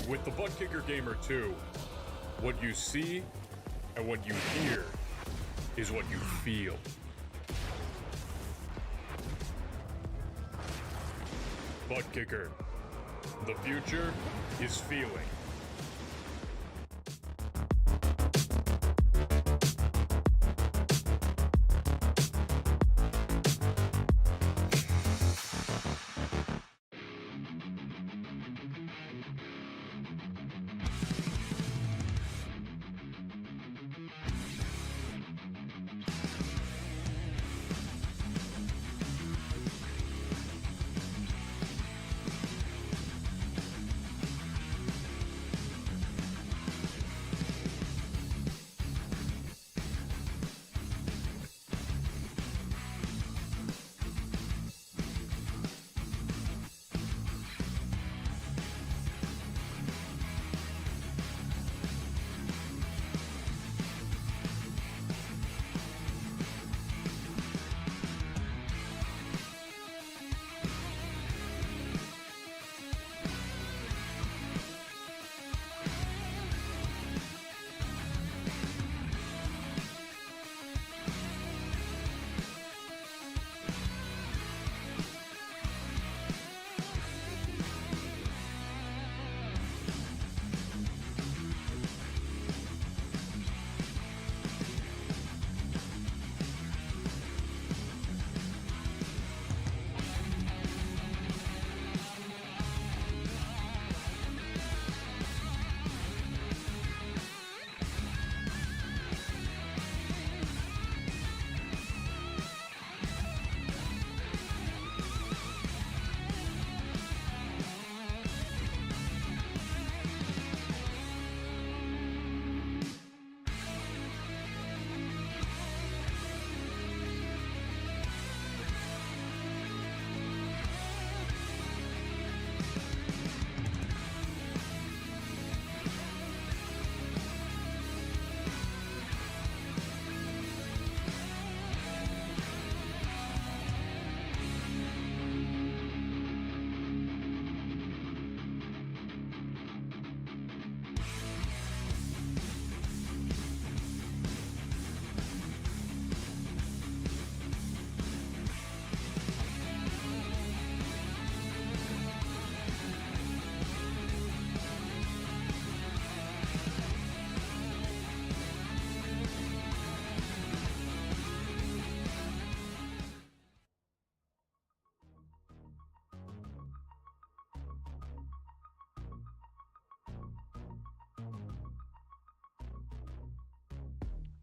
With the Butt Kicker Gamer 2, what you see and what you hear is what you feel. Butt Kicker. The future is feeling.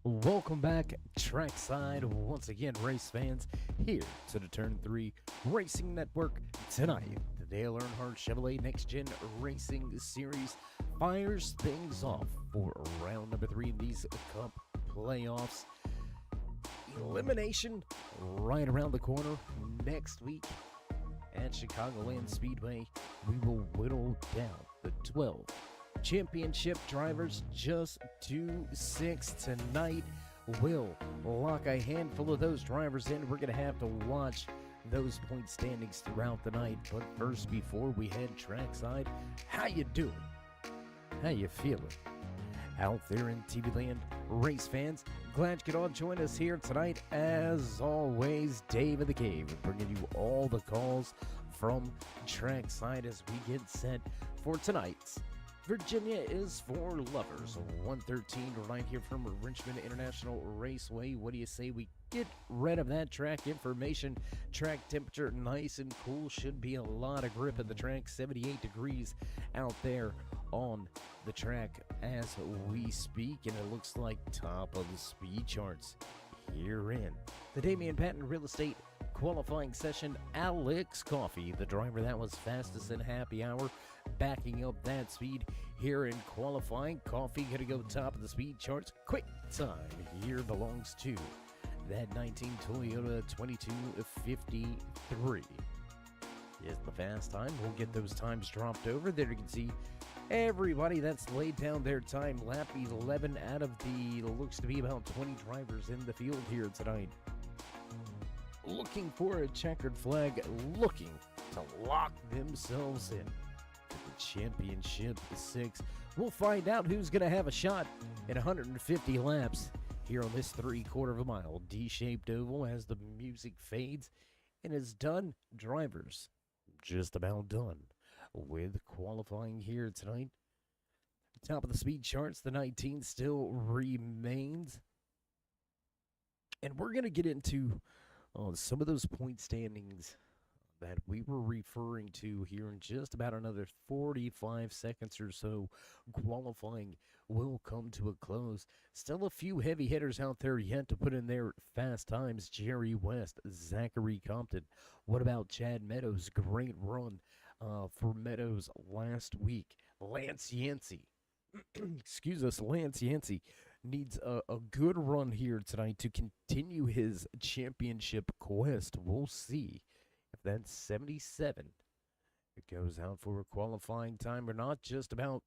Welcome back, trackside, once again, race fans, here to the Turn 3 Racing Network. Tonight, the Dale Earnhardt Chevrolet NextGen Racing Series fires things off for round number 3 in these Cup playoffs. Elimination right around the corner next week at Chicagoland Speedway. We will whittle down the 12 championship drivers just to 6 tonight. We'll lock a handful of those drivers in. We're going to have to watch those point standings throughout the night. But first, before we head trackside, how you doing? How you feeling out there in TV land? Race fans, glad you could all join us here tonight. As always, Dave of the Cave bringing you all the calls from trackside as we get set for tonight's Virginia is for Lovers 113 right here from Richmond International Raceway. What do you say we get rid of that track information? Track temperature nice and cool. Should be a lot of grip at the track. 78 degrees out there on the track as we speak, and it looks like top of the speed charts here in the Damian Patton Real Estate qualifying session. Alex Coffey, the driver that was fastest in happy hour, backing up that speed here in qualifying. Coffey gonna go top of the speed charts. Quick time here belongs to that 19 Toyota 2253 is the fast time. We'll get those times dropped over there. You can see everybody that's laid down their time. Lap 11 out of the looks to be about 20 drivers in the field here tonight, looking for a checkered flag, looking to lock themselves in to Championship 6. We'll find out who's going to have a shot at 150 laps here on this 3/4 of a mile D-shaped oval as the music fades and is done. Drivers just about done with qualifying here tonight. Top of the speed charts, the 19 still remains. And we're going to get into some of those point standings that we were referring to here in just about another 45 seconds or so. Qualifying will come to a close. Still a few heavy hitters out there yet to put in their fast times. Jerry West, Zachary Compton. What about Chad Meadows? Great run for Meadows last week. Lance Yancey. Excuse us, Lance Yancey needs a good run here tonight to continue his championship quest. We'll see if that 77 it goes out for a qualifying time or not. Just about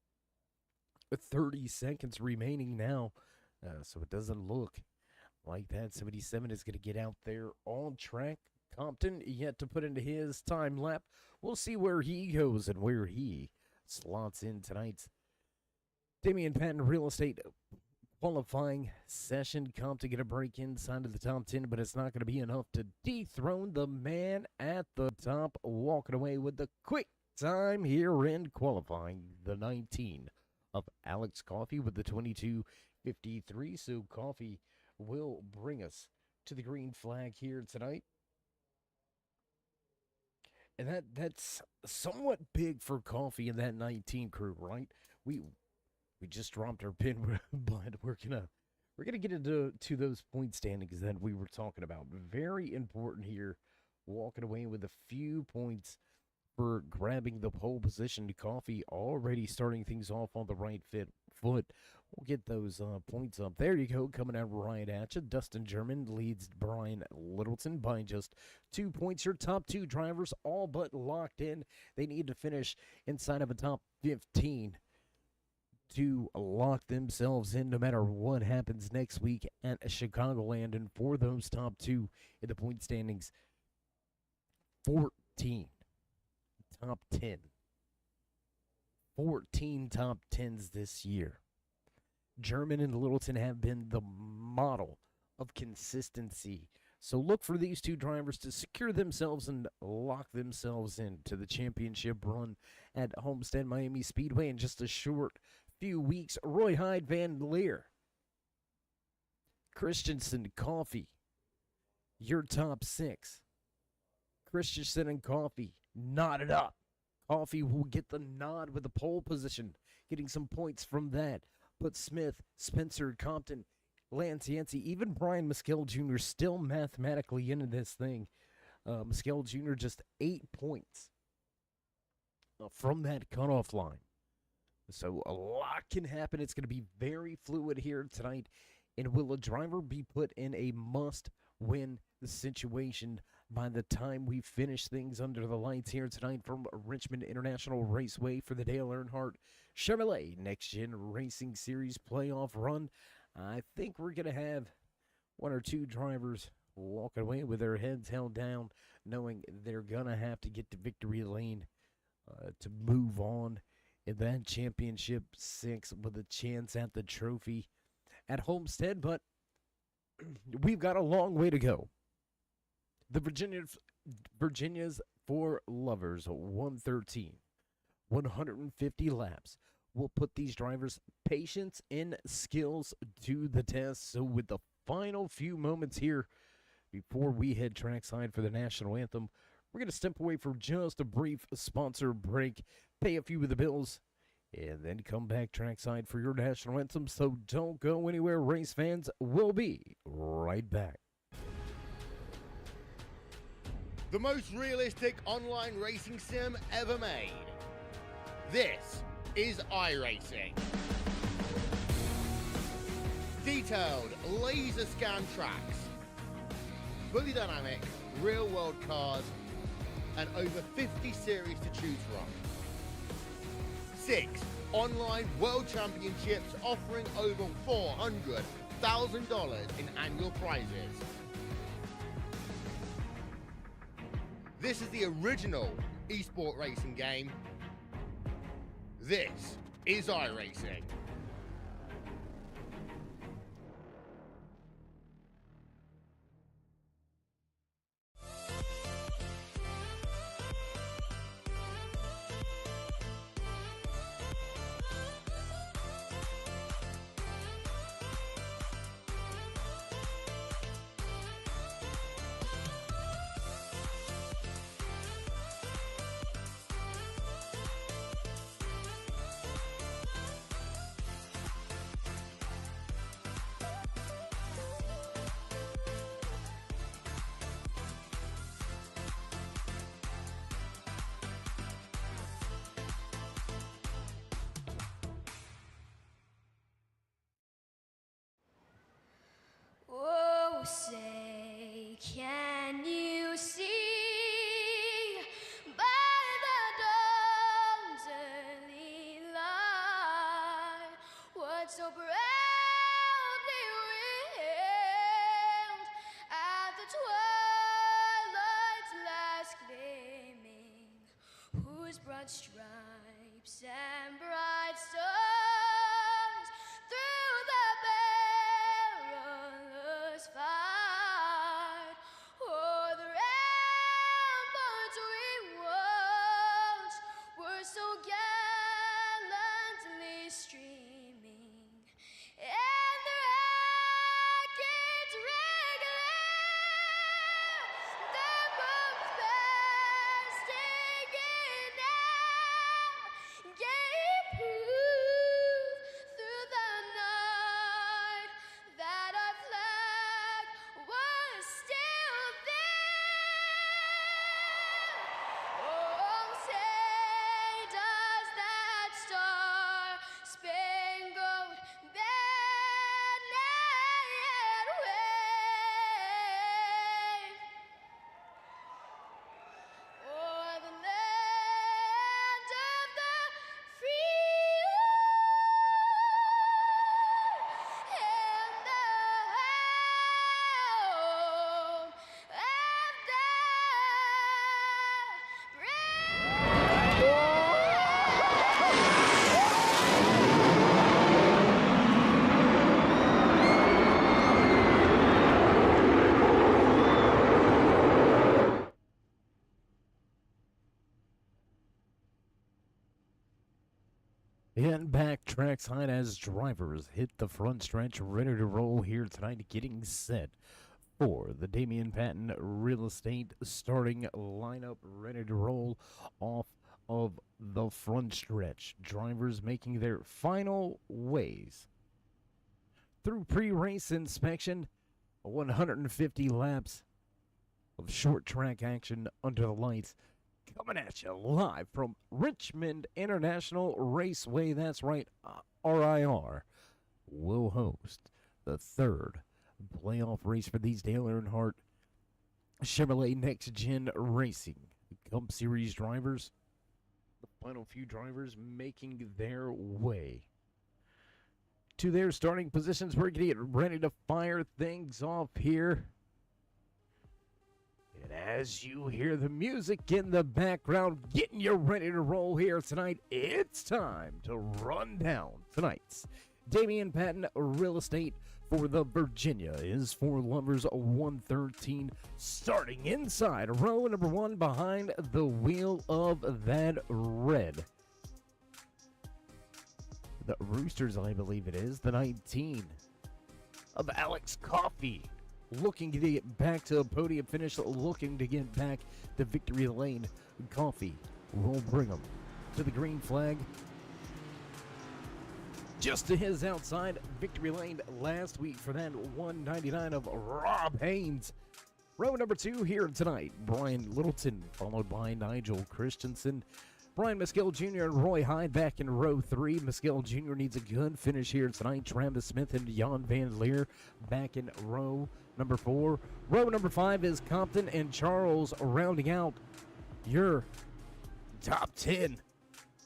30 seconds remaining now, so it doesn't look like that 77 is going to get out there on track. Compton yet to put into his time lap. We'll see where he goes and where he slots in tonight's Damian Patton Real Estate qualifying session. Compton get a break inside of the top 10, but it's not going to be enough to dethrone the man at the top, walking away with the quick time here in qualifying. The 19 of Alex Coffey with the 22:53. So Coffey will bring us to the green flag here tonight. And that's somewhat big for Coffey and that 19 crew, right? We just dropped our pin, but we're gonna get into those point standings that we were talking about. Very important here, walking away with a few points for grabbing the pole position. Coffey already starting things off on the right foot. We'll get those points up. There you go, coming out right at you. Dustin German leads Brian Littleton by just 2 points. Your top two drivers all but locked in. They need to finish inside of a top 15 to lock themselves in no matter what happens next week at Chicagoland. And for those top two in the point standings, 14 top 10. 14 top 10s this year. German and Littleton have been the model of consistency. So look for these two drivers to secure themselves and lock themselves into the championship run at Homestead Miami Speedway in just a short few weeks. Roy Hyde, Van Leer, Christensen, Coffey, your top 6. Christensen and Coffey knotted up. Coffey will get the nod with the pole position, getting some points from that. But Smith, Spencer, Compton, Lance Yancey, even Brian Mescal Jr. still mathematically into this thing. Mescal Jr. just 8 points from that cutoff line. So a lot can happen. It's going to be very fluid here tonight. And will a driver be put in a must-win situation by the time we finish things under the lights here tonight from Richmond International Raceway for the Dale Earnhardt Chevrolet NextGen Racing Series playoff run? I think we're going to have one or two drivers walking away with their heads held down, knowing they're going to have to get to victory lane to move on in that championship 6 with a chance at the trophy at Homestead. But we've got a long way to go. The Virginia's for Lovers 113, 150 laps will put these drivers' patience and skills to the test. So with the final few moments here before we head trackside for the national anthem, we're going to step away for just a brief sponsor break, pay a few of the bills, and then come back trackside for your national anthem. So don't go anywhere, race fans. We'll be right back. The most realistic online racing sim ever made. This is iRacing. Detailed laser scan tracks, fully dynamic real world cars, and over 50 series to choose from. 6 online world championships offering over $400,000 in annual prizes. This is the original esport racing game, This is iRacing. Oh, say, can you see by the dawn's early light what so proudly wailed at the twilight's last gleaming, whose broad stripes and bright stars through the perilous fight o'er the ramparts we watched were so gallantly streaming, and the rockets regular the bombs bursting in air gave proof through the night that our flag was still there. Oh, say does that star-spangled banner yet wave o'er the land of the free and the home of the And back trackside as drivers hit the front stretch, ready to roll here tonight, getting set for the Damian Patton Real Estate starting lineup, ready to roll off of the front stretch. Drivers making their final ways through pre-race inspection, 150 laps of short track action under the lights. Coming at you live from Richmond International Raceway. That's right, RIR will host the third playoff race for these Dale Earnhardt Chevrolet NextGen Racing Cup Series drivers. The final few drivers making their way to their starting positions. We're going to get ready to fire things off here. And as you hear the music in the background, getting you ready to roll here tonight, it's time to run down tonight's Damian Patton Real Estate for the Virginia is for Lovers 113, starting inside row number 1 behind the wheel of that red. The Roosters, I believe it is, the 19 of Alex Coffey. Looking to get back to a podium finish, looking to get back to victory lane. Coffee will bring him to the green flag. Just to his outside, victory lane last week for that 199 of Rob Haynes. Row number 2 here tonight, Brian Littleton, followed by Nigel Christensen. Brian Mescal Jr. and Roy Hyde back in row 3. Mescal Jr. needs a good finish here tonight. Travis Smith and Jan Van Leer back in row number 4. Row number 5 is Compton and Charles rounding out your top 10.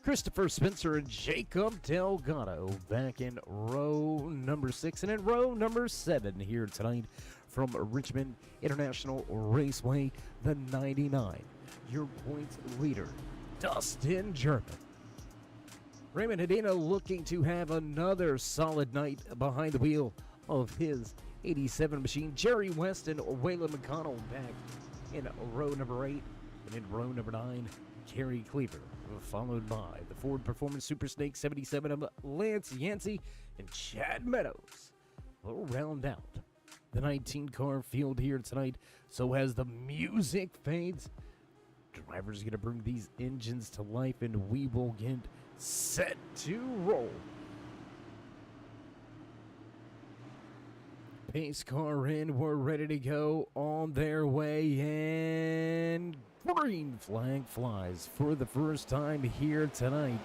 Christopher Spencer and Jacob Delgado back in row number 6. And in row number 7 here tonight from Richmond International Raceway, the 99. Your points leader, Dustin German. Raymond Hedina looking to have another solid night behind the wheel of his 87 machine. Jerry Weston, Waylon McConnell back in row number 8. And in row number 9, Kerry Cleaver, followed by the Ford Performance Super Snake 77 of Lance Yancey and Chad Meadows. Will round out the 19-car field here tonight. So as the music fades, drivers are going to bring these engines to life, and we will get set to roll. Pace car in, we're ready to go, on their way, and green flag flies for the first time here tonight.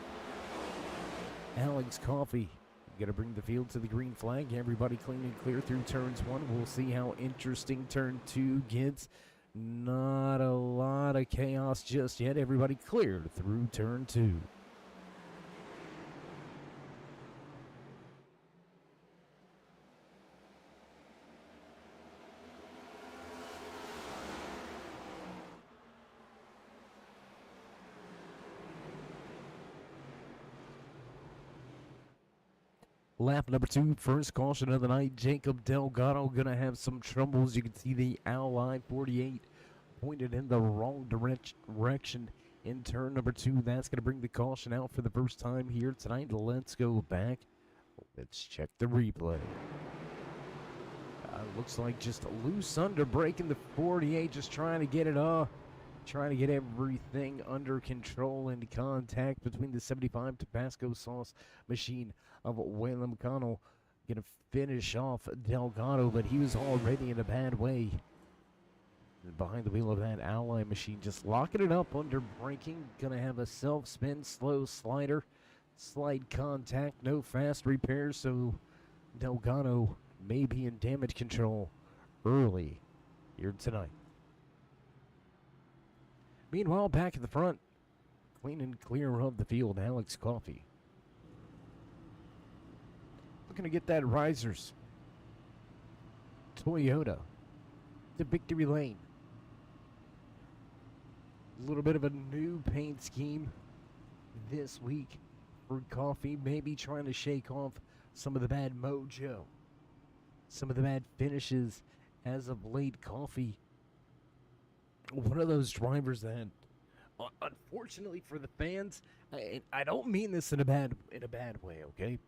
Alex Coffey gonna bring the field to the green flag. Everybody clean and clear through turns 1. We'll see how interesting turn 2 gets. Not a lot of chaos just yet. Everybody cleared through turn 2. Lap number 2, first caution of the night. Jacob Delgado gonna have some troubles. You can see the Ally 48 pointed in the wrong direction in turn number 2. That's gonna bring the caution out for the first time here tonight. Let's go back. Let's check the replay. Looks like just a loose under brake in the 48, just trying to get it off. Trying to get everything under control, and contact between the 75 Tabasco sauce machine of Waylon McConnell. Gonna finish off Delgado, but he was already in a bad way. And behind the wheel of that Ally machine, just locking it up under braking. Gonna have a self-spin, slow slider, slight contact, no fast repairs, so Delgado may be in damage control early here tonight. Meanwhile, back at the front, clean and clear of the field, Alex Coffey. Looking to get that Risers Toyota to victory lane. A little bit of a new paint scheme this week for Coffey. Maybe trying to shake off some of the bad mojo, some of the bad finishes as of late. Coffey, one of those drivers that, unfortunately for the fans, I don't mean this in a bad way, okay?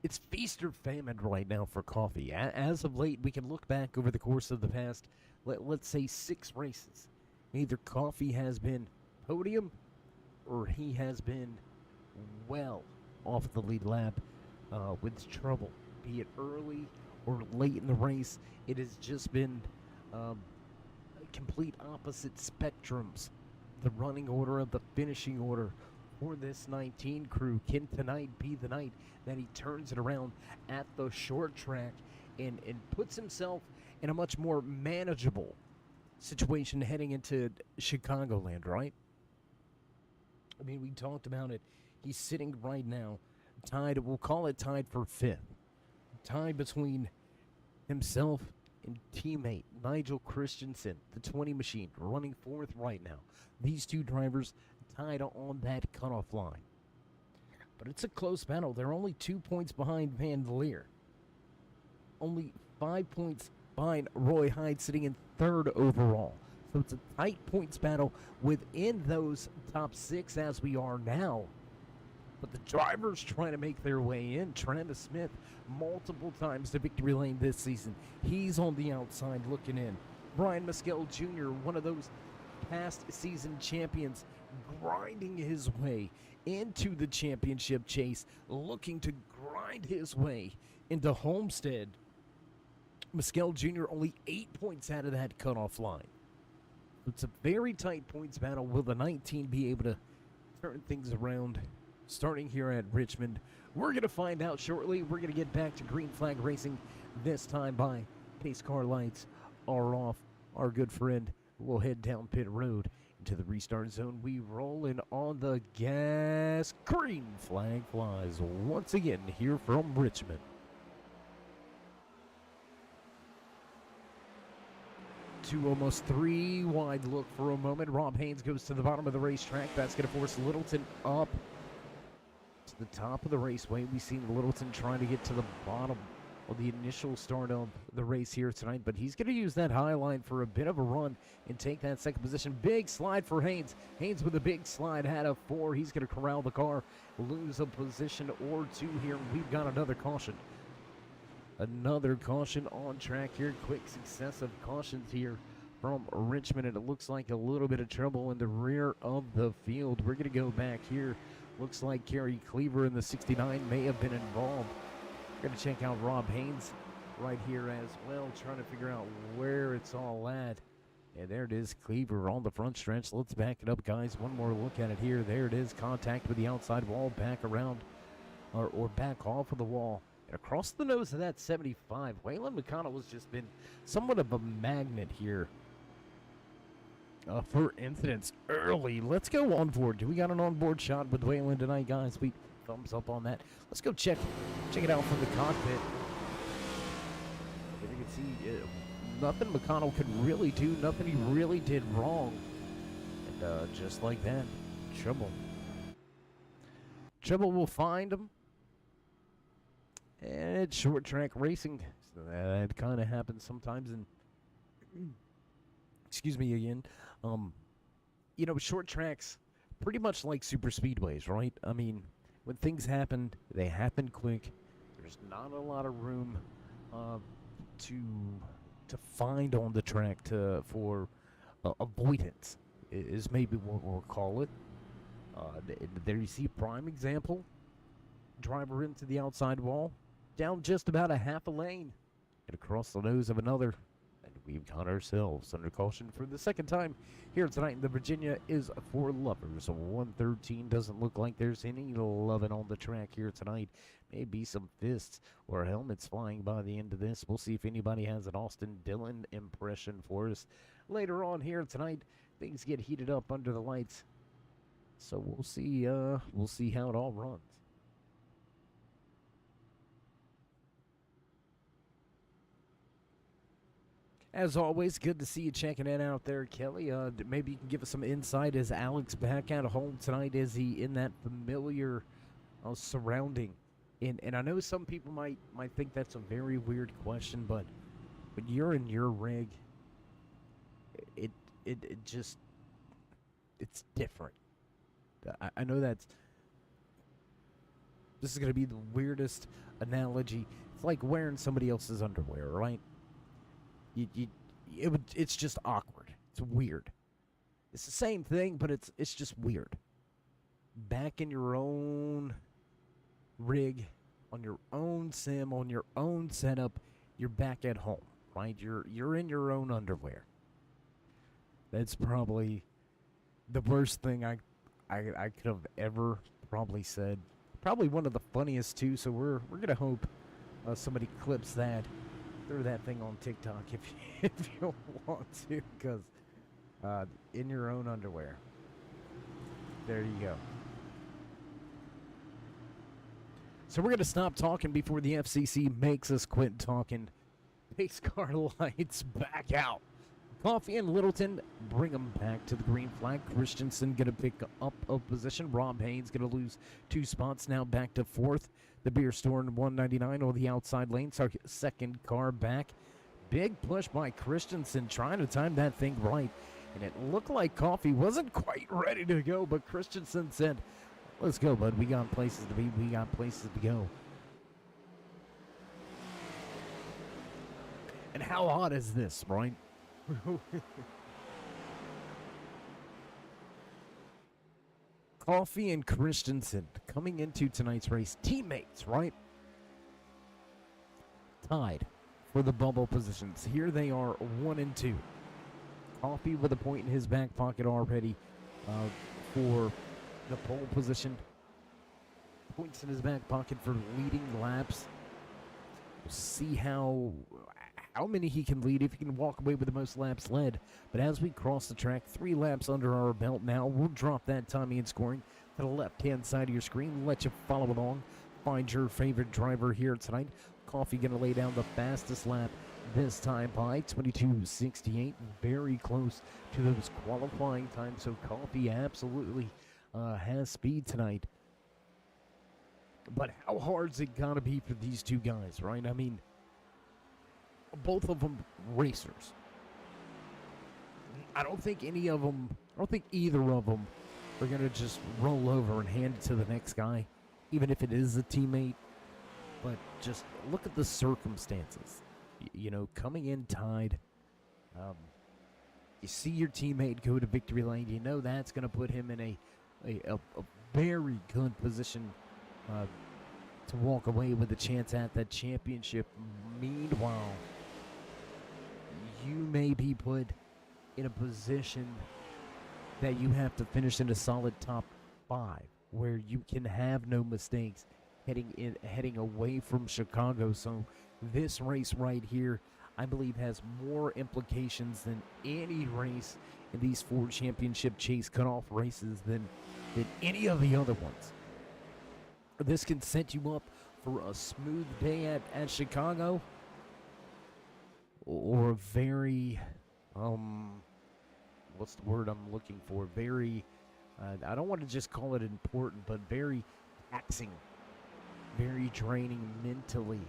It's feast or famine right now for Coffey. As of late, we can look back over the course of the past, let's say 6 races. Either Coffey has been podium, or he has been well off the lead lap with trouble, be it early or late in the race. It has just been complete opposite spectrums. The running order of the finishing order for this 19 crew. Can tonight be the night that he turns it around at the short track and puts himself in a much more manageable situation heading into Chicagoland, right? I mean, we talked about it. He's sitting right now tied, we'll call it tied for 5th. Tied between himself and teammate Nigel Christensen, the 20 machine, running 4th right now. These two drivers tied on that cutoff line. But it's a close battle. They're only 2 points behind Vandelier. Only 5 points behind Roy Hyde, sitting in 3rd overall. So it's a tight points battle within those top 6 as we are now. But the drivers trying to make their way in. Travis Smith, multiple times to victory lane this season. He's on the outside looking in. Brian Mescal Jr., one of those past season champions, grinding his way into the championship chase, looking to grind his way into Homestead. Mescal Jr. only 8 points out of that cutoff line. It's a very tight points battle. Will the 19 be able to turn things around starting here at Richmond? We're going to find out shortly. We're going to get back to green flag racing, this time by pace car lights are off. Our good friend will head down pit road into the restart zone. We roll in on the gas. Green flag flies once again here from Richmond. 2 almost 3 wide look for a moment. Rob Haynes goes to the bottom of the racetrack. That's going to force Littleton up to the top of the raceway. We've seen Littleton trying to get to the bottom of the initial start of the race here tonight, but he's going to use that high line for a bit of a run and take that second position. Big slide for Haynes. Haynes with a big slide, had a 4. He's going to corral the car, lose a position or 2 here. We've got another caution. Another caution on track here. Quick successive cautions here from Richmond, and it looks like a little bit of trouble in the rear of the field. We're going to go back here. Looks like Kerry Cleaver in the 69 may have been involved. We're going to check out Rob Haynes right here as well, trying to figure out where it's all at. And there it is, Cleaver on the front stretch. Let's back it up, guys. One more look at it here. There it is, contact with the outside wall, back around, or back off of the wall. And across the nose of that 75, Waylon McConnell has just been somewhat of a magnet here for incidents early. Let's go on board. Do we got an onboard shot with Waylon tonight, guys? Sweet thumbs up on that. Let's go check it out from the cockpit. You can see nothing McConnell could really do, nothing he really did wrong. And just like that, trouble will find him. And it's short track racing, so that kind of happens sometimes. And excuse me again. You know, short tracks, pretty much like super speedways, right? I mean, when things happen, they happen quick. There's not a lot of room to find on the track for avoidance, is maybe what we'll call it. There you see a prime example. Driver into the outside wall, down just about a half a lane, and across the nose of another. And we've got ourselves under caution for the second time here tonight. The Virginia is for lovers. 113 doesn't look like there's any loving on the track here tonight. Maybe some fists or helmets flying by the end of this. We'll see if anybody has an Austin Dillon impression for us later on here tonight. Things get heated up under the lights, so we'll see how it all runs. As always, good to see you checking it out there, Kelly. Maybe you can give us some insight. Is Alex back at home tonight? Is he in that familiar surrounding? And I know some people might think that's a very weird question, but when you're in your rig, it just, it's different. I know this is going to be the weirdest analogy. It's like wearing somebody else's underwear, right? It's just awkward. It's weird. It's the same thing, but it's just weird. Back in your own rig, on your own sim, on your own setup, you're back at home, right? You're in your own underwear. That's probably the worst thing I could have ever probably said. Probably one of the funniest too. So we're gonna hope somebody clips that. Throw that thing on TikTok if you want to, because in your own underwear. There you go. So we're going to stop talking before the FCC makes us quit talking. Pace car lights back out. Coffee and Littleton bring them back to the green flag. Christensen going to pick up a position. Rob Haynes going to lose 2 spots, now back to 4th. The beer store in 199 on the outside lane. So second car back. Big push by Christensen, trying to time that thing right. And it looked like Coffee wasn't quite ready to go, but Christensen said, let's go, bud. We got places to be. We got places to go. And how hot is this, right? Coffee and Christensen coming into tonight's race, teammates, right? Tied for the bubble positions. Here they are, 1 and 2. Coffee with a point in his back pocket already for the pole position. Points in his back pocket for leading laps. We'll see how many he can lead, if he can walk away with the most laps led. But as we cross the track, 3 laps under our belt now, we'll drop that timing and scoring to the left-hand side of your screen. Let you follow along. Find your favorite driver here tonight. Coffee going to lay down the fastest lap this time by 22:68, very close to those qualifying times. So Coffee absolutely has speed tonight. But how hard's it gotta be for these two guys, right? I mean, both of them racers. I don't think either of them are gonna just roll over and hand it to the next guy, even if it is a teammate. But just look at the circumstances. You know, coming in tied, you see your teammate go to victory lane. You know that's going to put him in a very good position to walk away with a chance at that championship. Meanwhile, you may be put in a position that you have to finish in a solid top 5, where you can have no mistakes heading away from Chicago. So this race right here, I believe, has more implications than any race in these 4 championship chase cutoff races than any of the other ones. This can set you up for a smooth day at Chicago, or a very, what's the word I'm looking for? Very, I don't want to just call it important, but very taxing, very draining mentally,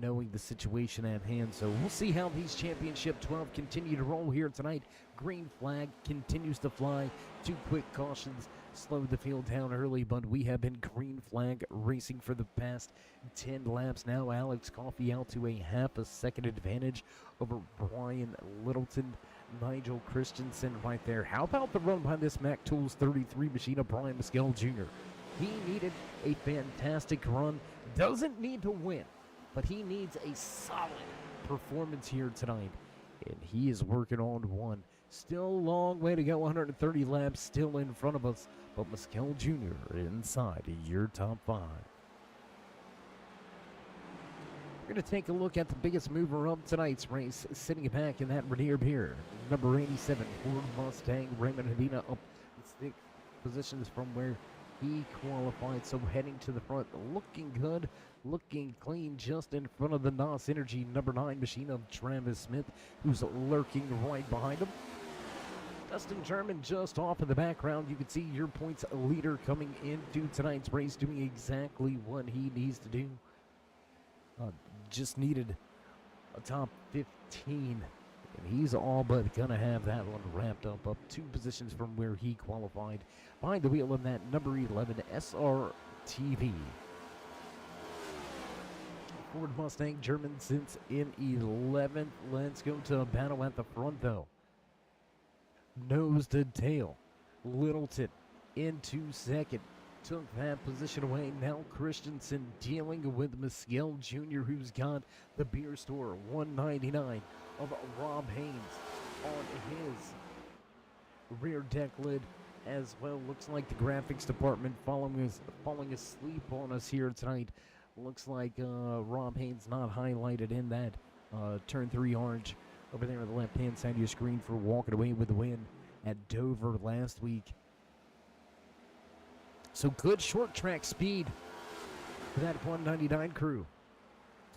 knowing the situation at hand. So we'll see how these Championship 12 continue to roll here tonight. Green flag continues to fly. 2 quick cautions slowed the field down early, but we have been green flag racing for the past 10 laps now. Alex Coffey out to a half a second advantage over Brian Littleton. Nigel Christensen right there. How about the run by this Mac Tools 33 machine of Brian Mescal Jr.? He needed a fantastic run. Doesn't need to win, but he needs a solid performance here tonight. And he is working on one. Still a long way to go. 130 laps still in front of us. But Mescal Jr. inside your top 5. We're going to take a look at the biggest mover of tonight's race. Sitting back in that Rainier Beer, number 87, Ford Mustang, Raymond Hadina up 6 positions from where he qualified. So heading to the front, looking good, looking clean, just in front of the NOS Energy number 9 machine of Travis Smith, who's lurking right behind him. Dustin German just off in the background. You can see your points leader coming into tonight's race, doing exactly what he needs to do. Just needed a top 15, and he's all but gonna have that one wrapped up 2 positions from where he qualified. Behind the wheel of that number 11 SRTV. Ford Mustang German since in 11th. Let's go to battle at the front though. Nose to tail. Littleton into second. Took that position away. Now Christensen dealing with Mescal Jr., who's got the beer store 199 of Rob Haynes on his rear deck lid as well. Looks like the graphics department falling asleep on us here tonight. Looks like Rob Haynes not highlighted in that turn 3 orange over there on the left-hand side of your screen for walking away with the win at Dover last week. So good short track speed for that 199 crew.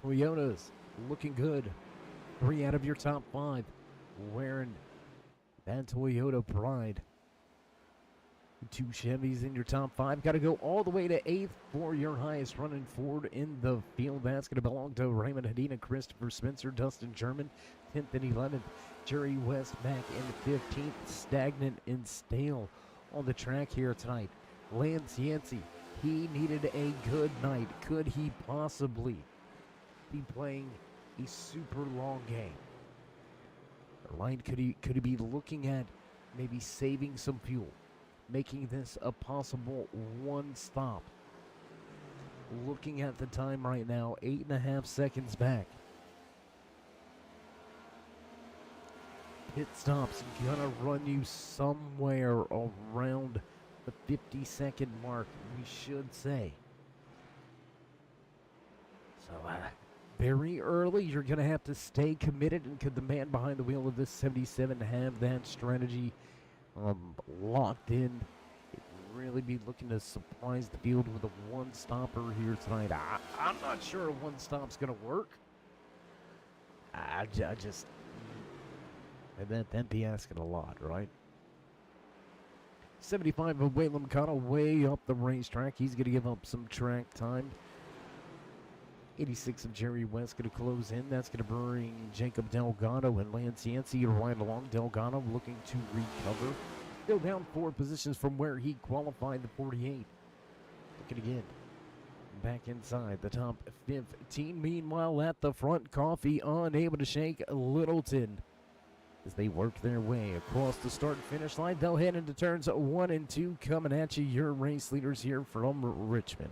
Toyota's looking good. 3 out of your top 5 wearing that Toyota pride. 2 Chevys in your top 5. Got to go all the way to 8th for your highest running Ford in the field. That's going to belong to Raymond Hadina, Christopher Spencer, Dustin German, 10th and 11th. Jerry West back in 15th. Stagnant and stale on the track here tonight. Lance Yancey, he needed a good night. Could he possibly be playing a super long game? Line, could he be looking at maybe saving some fuel, making this a possible 1 stop? Looking at the time right now, 8.5 seconds back. Pit stop's gonna run you somewhere around the 50-second mark, we should say. So very early, you're going to have to stay committed. And could the man behind the wheel of this 77 have that strategy locked in? Really be looking to surprise the field with a 1-stopper here tonight. I'm not sure a 1-stop's going to work. I just, and that'd be asking a lot, right? 75 of Waylon McConnell way up the racetrack. He's going to give up some track time. 86 of Jerry West going to close in. That's going to bring Jacob Delgado and Lance Yancey right along. Delgado looking to recover. Still down 4 positions from where he qualified the 48. Looking again. Back inside the top 15. Meanwhile, at the front, Coffee unable to shake Littleton. As they work their way across the start and finish line, they'll head into turns 1 and 2. Coming at you, your race leaders here from Richmond.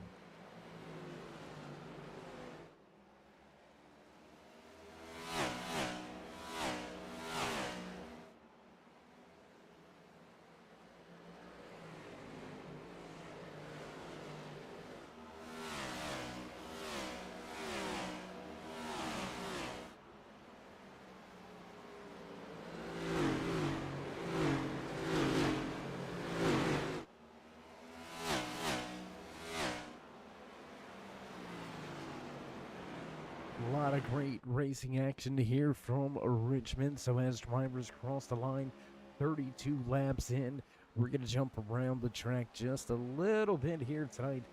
A lot of great racing action to hear from Richmond. So as drivers cross the line, 32 laps in, we're going to jump around the track just a little bit here tonight.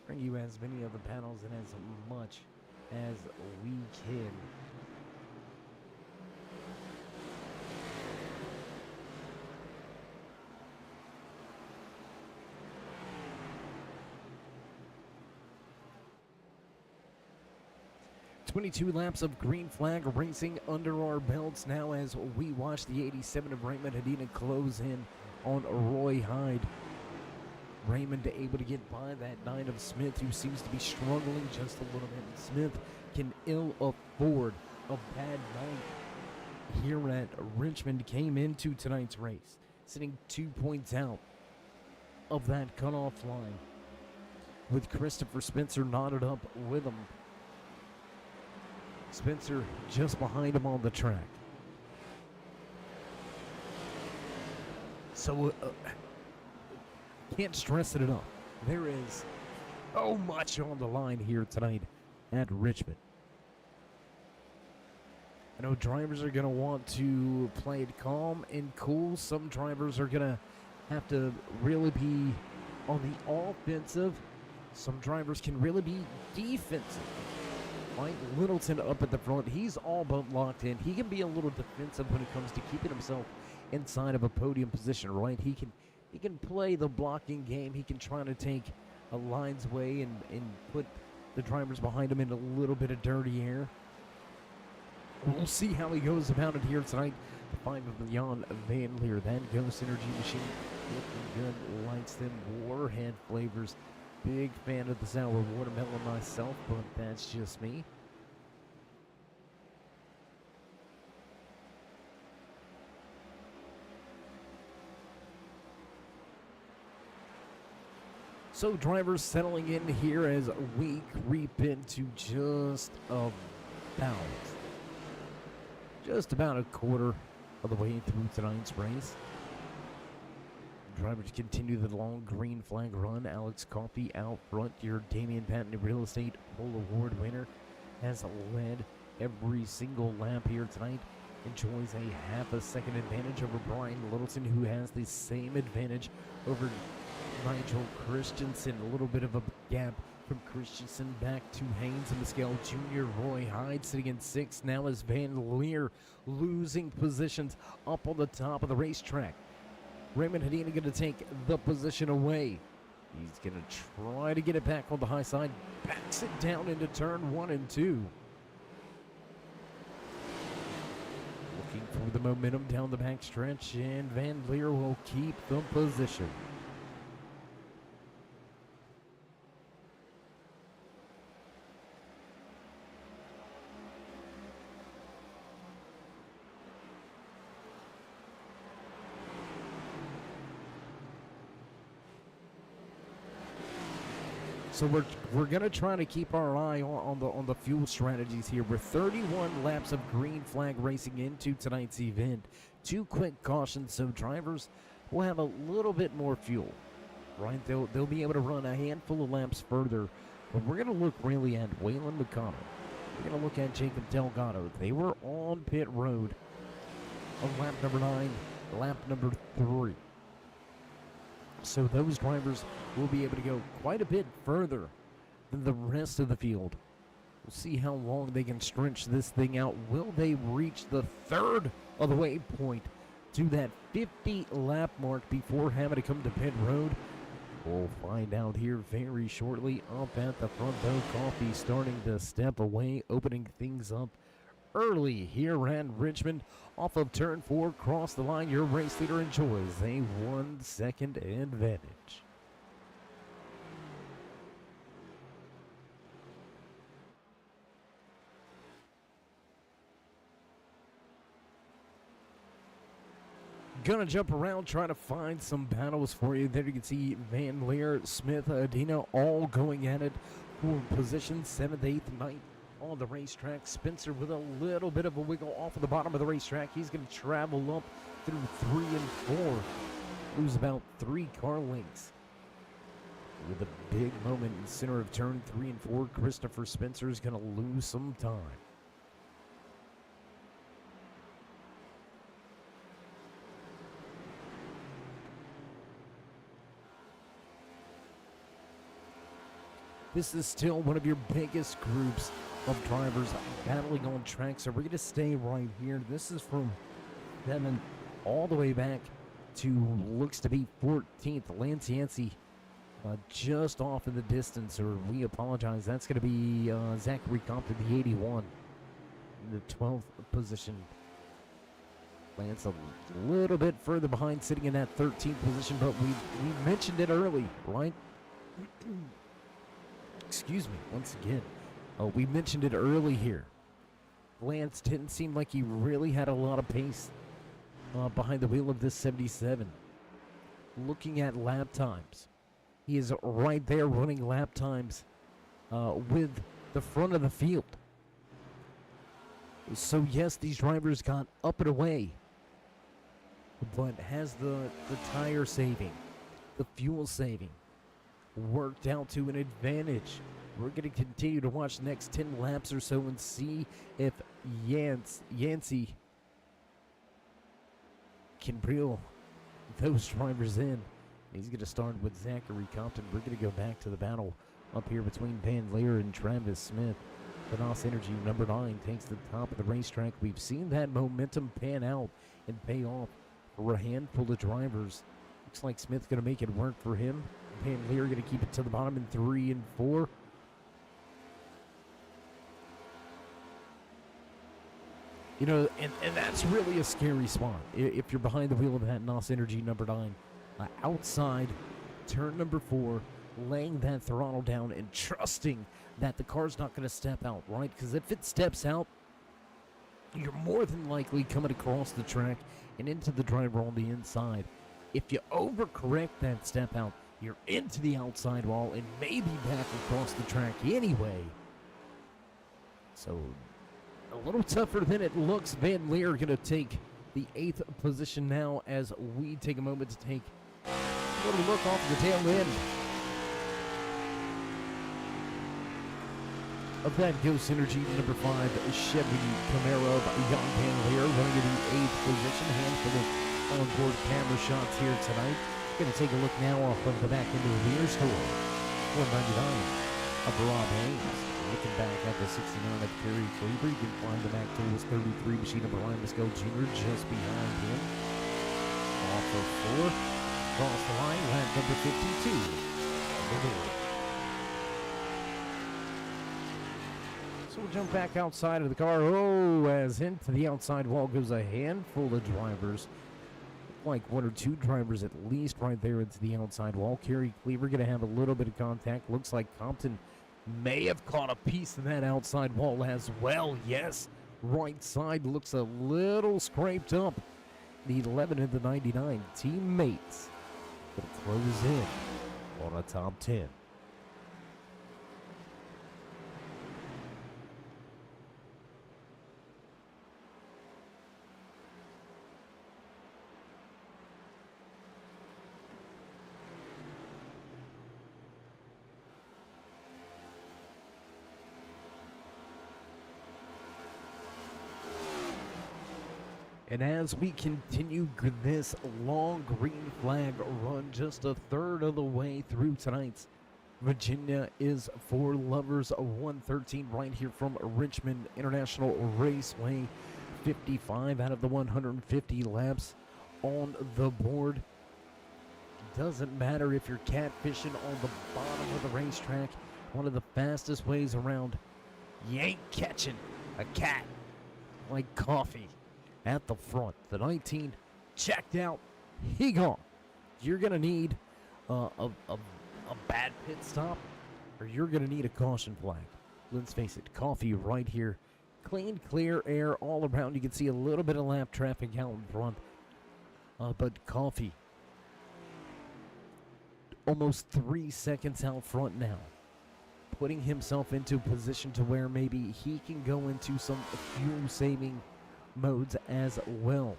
Bring you as many of the panels and as much as we can. "22 laps of green flag racing under our belts now as we watch the 87 of Raymond Hadina close in on Roy Hyde. Raymond able to get by that 9 of Smith, who seems to be struggling just a little bit. Smith can ill afford a bad night here at Richmond. Came into tonight's race sitting 2 points out of that cutoff line, with Christopher Spencer knotted up with him. Spencer just behind him on the track. So, can't stress it enough. There is so much on the line here tonight at Richmond. I know drivers are going to want to play it calm and cool. Some drivers are going to have to really be on the offensive. Some drivers can really be defensive. Mike Littleton up at the front, he's all but locked in. He can be a little defensive when it comes to keeping himself inside of a podium position, right? He can play the blocking game. He can try to take a line's way and put the drivers behind him in a little bit of dirty air. We'll see how he goes about it here tonight. The 5 of Jan Van Leer, that Ghost Energy machine looking good, likes them Warhead flavors. Big fan of the sour watermelon myself, but that's just me. So drivers settling in here as we creep into just about a quarter of the way through tonight's race. Drivers continue the long green flag run. Alex Coffey out front. Your Damian Patton Real Estate Full Award winner has led every single lap here tonight. Enjoys a half a second advantage over Brian Littleton, who has the same advantage over Nigel Christensen. A little bit of a gap from Christensen back to Haynes and Mescal Jr. Roy Hyde sitting in 6th now as Van Leer losing positions up on the top of the racetrack. Raymond Hadina going to take the position away. He's going to try to get it back on the high side. Backs it down into turn 1 and 2. Looking for the momentum down the back stretch, and Van Leer will keep the position. So we're going to try to keep our eye on the fuel strategies here. We're 31 laps of green flag racing into tonight's event. 2 quick cautions, so drivers will have a little bit more fuel, right? They'll be able to run a handful of laps further. But we're going to look really at Waylon McConnell, We're going to look at Jacob Delgado. They were on pit road on lap number 9, lap number 3. So those drivers will be able to go quite a bit further than the rest of the field. We'll see how long they can stretch this thing out. Will they reach the third of the waypoint to that 50 lap mark before having to come to pit road? We'll find out here very shortly. Up at the front though, Coffee starting to step away, opening things up early here at Richmond. Off of turn 4, cross the line, your race leader enjoys a 1 second advantage. Gonna jump around, trying to find some battles for you. There you can see Van Leer, Smith, Adina all going at it for position 7th, 8th, 9th on the racetrack. Spencer with a little bit of a wiggle off of the bottom of the racetrack. He's going to travel up through 3 and 4. Lose about 3 car lengths. With a big moment in center of turn 3 and 4, Christopher Spencer is going to lose some time. This is still one of your biggest groups of drivers battling on track, so we're going to stay right here. This is from 7th all the way back to looks to be 14th. Lance Yancey just off in the distance, or we apologize. That's going to be Zachary Compton, the 81, in the 12th position. Lance a little bit further behind, sitting in that 13th position, but we mentioned it early, right? Excuse me, once again. We mentioned it early here. Lance didn't seem like he really had a lot of pace behind the wheel of this 77. Looking at lap times, he is right there running lap times with the front of the field. So yes, these drivers got up and away, but has the tire saving, the fuel saving, worked out to an advantage? We're going to continue to watch the next 10 laps or so and see if Yancey can reel those drivers in. He's going to start with Zachary Compton. We're going to go back to the battle up here between Van Leer and Travis Smith. Panos Energy number 9 takes the top of the racetrack. We've seen that momentum pan out and pay off for a handful of drivers. Looks like Smith's going to make it work for him. Van Leer going to keep it to the bottom in 3 and 4. You know, and that's really a scary spot if you're behind the wheel of that NOS Energy number 9. Outside, turn number 4, laying that throttle down and trusting that the car's not going to step out, right? Because if it steps out, you're more than likely coming across the track and into the driver on the inside. If you overcorrect that step out, you're into the outside wall and maybe back across the track anyway. So, a little tougher than it looks. Van Leer going to take the 8th position now as we take a moment to take a little look off the tail end of that Ghost Energy number 5 Chevy Camaro of Jan Van Leer running in the 8th position. Handful of onboard camera shots here tonight. Going to take a look now off of the back end of the rear store. 499 of Rob Haynes. Looking back at the 69 of Kerry Kleber. You can find the Mac Tools 33 machine of Ryan Musco Jr. just behind him. Off of 4. Across the line, lap number 52. So we'll jump back outside of the car. Oh, as into the outside wall goes a handful of drivers. Like 1 or 2 drivers at least right there into the outside wall. Kerry Cleaver going to have a little bit of contact. Looks like Compton may have caught a piece of that outside wall as well. Yes, right side looks a little scraped up. The 11 and the 99 teammates will close in on a top 10. And as we continue this long green flag run, just a third of the way through tonight's Virginia is for Lovers 113 right here from Richmond International Raceway. 55 out of the 150 laps on the board. Doesn't matter if you're catfishing on the bottom of the racetrack. One of the fastest ways around. You ain't catching a cat like coffee at the front. The 19 checked out. He gone. You're going to need a bad pit stop, or you're going to need a caution flag. Let's face it, coffee right here. Clean, clear air all around. You can see a little bit of lap traffic out in front. But coffee, almost 3 seconds out front now. Putting himself into a position to where maybe he can go into some fuel-saving modes as well.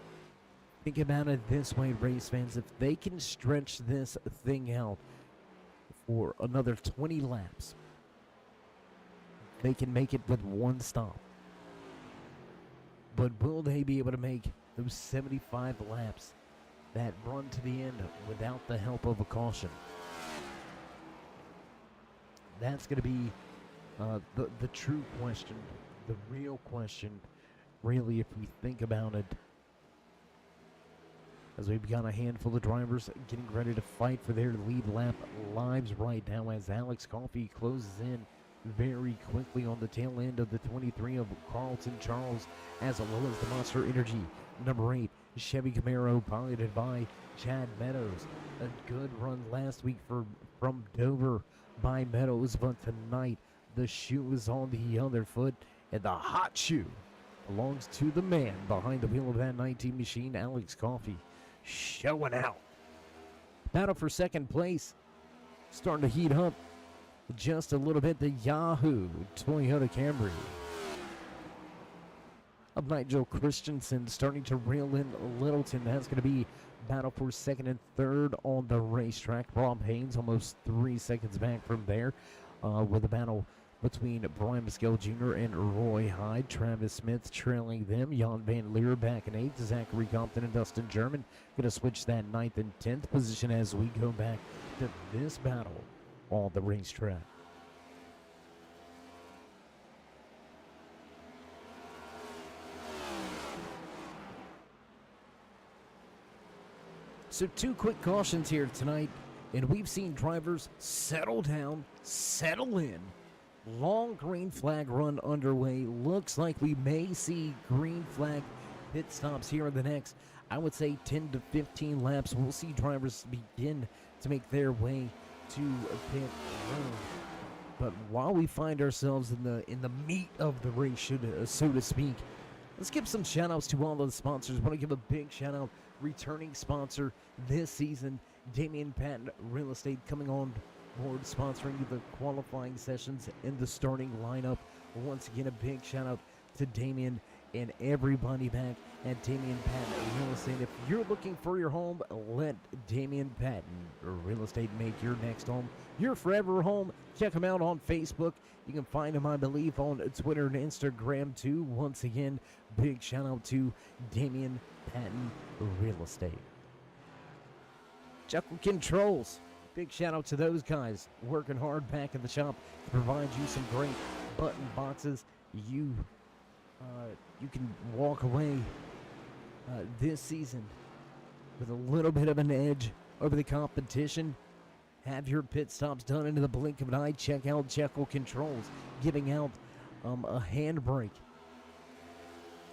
Think about it this way, race fans. If they can stretch this thing out for another 20 laps, they can make it with one stop. But will they be able to make those 75 laps that run to the end without the help of a caution? That's going to be the true question, the real question, really, if we think about it. As we've got a handful of drivers getting ready to fight for their lead lap lives right now, as Alex Coffey closes in very quickly on the tail end of the 23 of Carlton Charles, as well as the Monster Energy number 8 Chevy Camaro, piloted by Chad Meadows. A good run last week from Dover by Meadows, but tonight the shoe is on the other foot, and the hot shoe belongs to the man behind the wheel of that 19 machine, Alex Coffey, showing out. Battle for second place starting to heat up just a little bit. The Yahoo Toyota Camry of Nigel Christensen starting to reel in Littleton. That's going to be battle for second and third on the racetrack. Rob Haynes almost 3 seconds back from there, with a battle between Brian Mescal Jr. and Roy Hyde. Travis Smith trailing them. Jan Van Leer back in 8th. Zachary Compton and Dustin German going to switch that 9th and 10th position as we go back to this battle on the racetrack. So 2 quick cautions here tonight, and we've seen drivers settle down, settle in. Long green flag run underway. Looks like we may see green flag pit stops here in the next, I would say, 10 to 15 laps. We'll see drivers begin to make their way to a pit road. But while we find ourselves in the meat of the race, so to speak, let's give some shout outs to all of the sponsors. I want to give a big shout out, returning sponsor this season, Damian Patton Real Estate, coming on board, sponsoring the qualifying sessions in the starting lineup. Once again, a big shout out to Damian and everybody back at Damian Patton Real Estate. If you're looking for your home, let Damian Patton Real Estate make your next home your forever home. Check him out on Facebook. You can find him, I believe, on Twitter and Instagram too. Once again, big shout out to Damian Patton Real Estate. Chuckle Controls, big shout out to those guys working hard back in the shop to provide you some great button boxes. You can walk away this season with a little bit of an edge over the competition. Have your pit stops done into the blink of an eye. Check out Jekyll Controls, giving out a handbrake.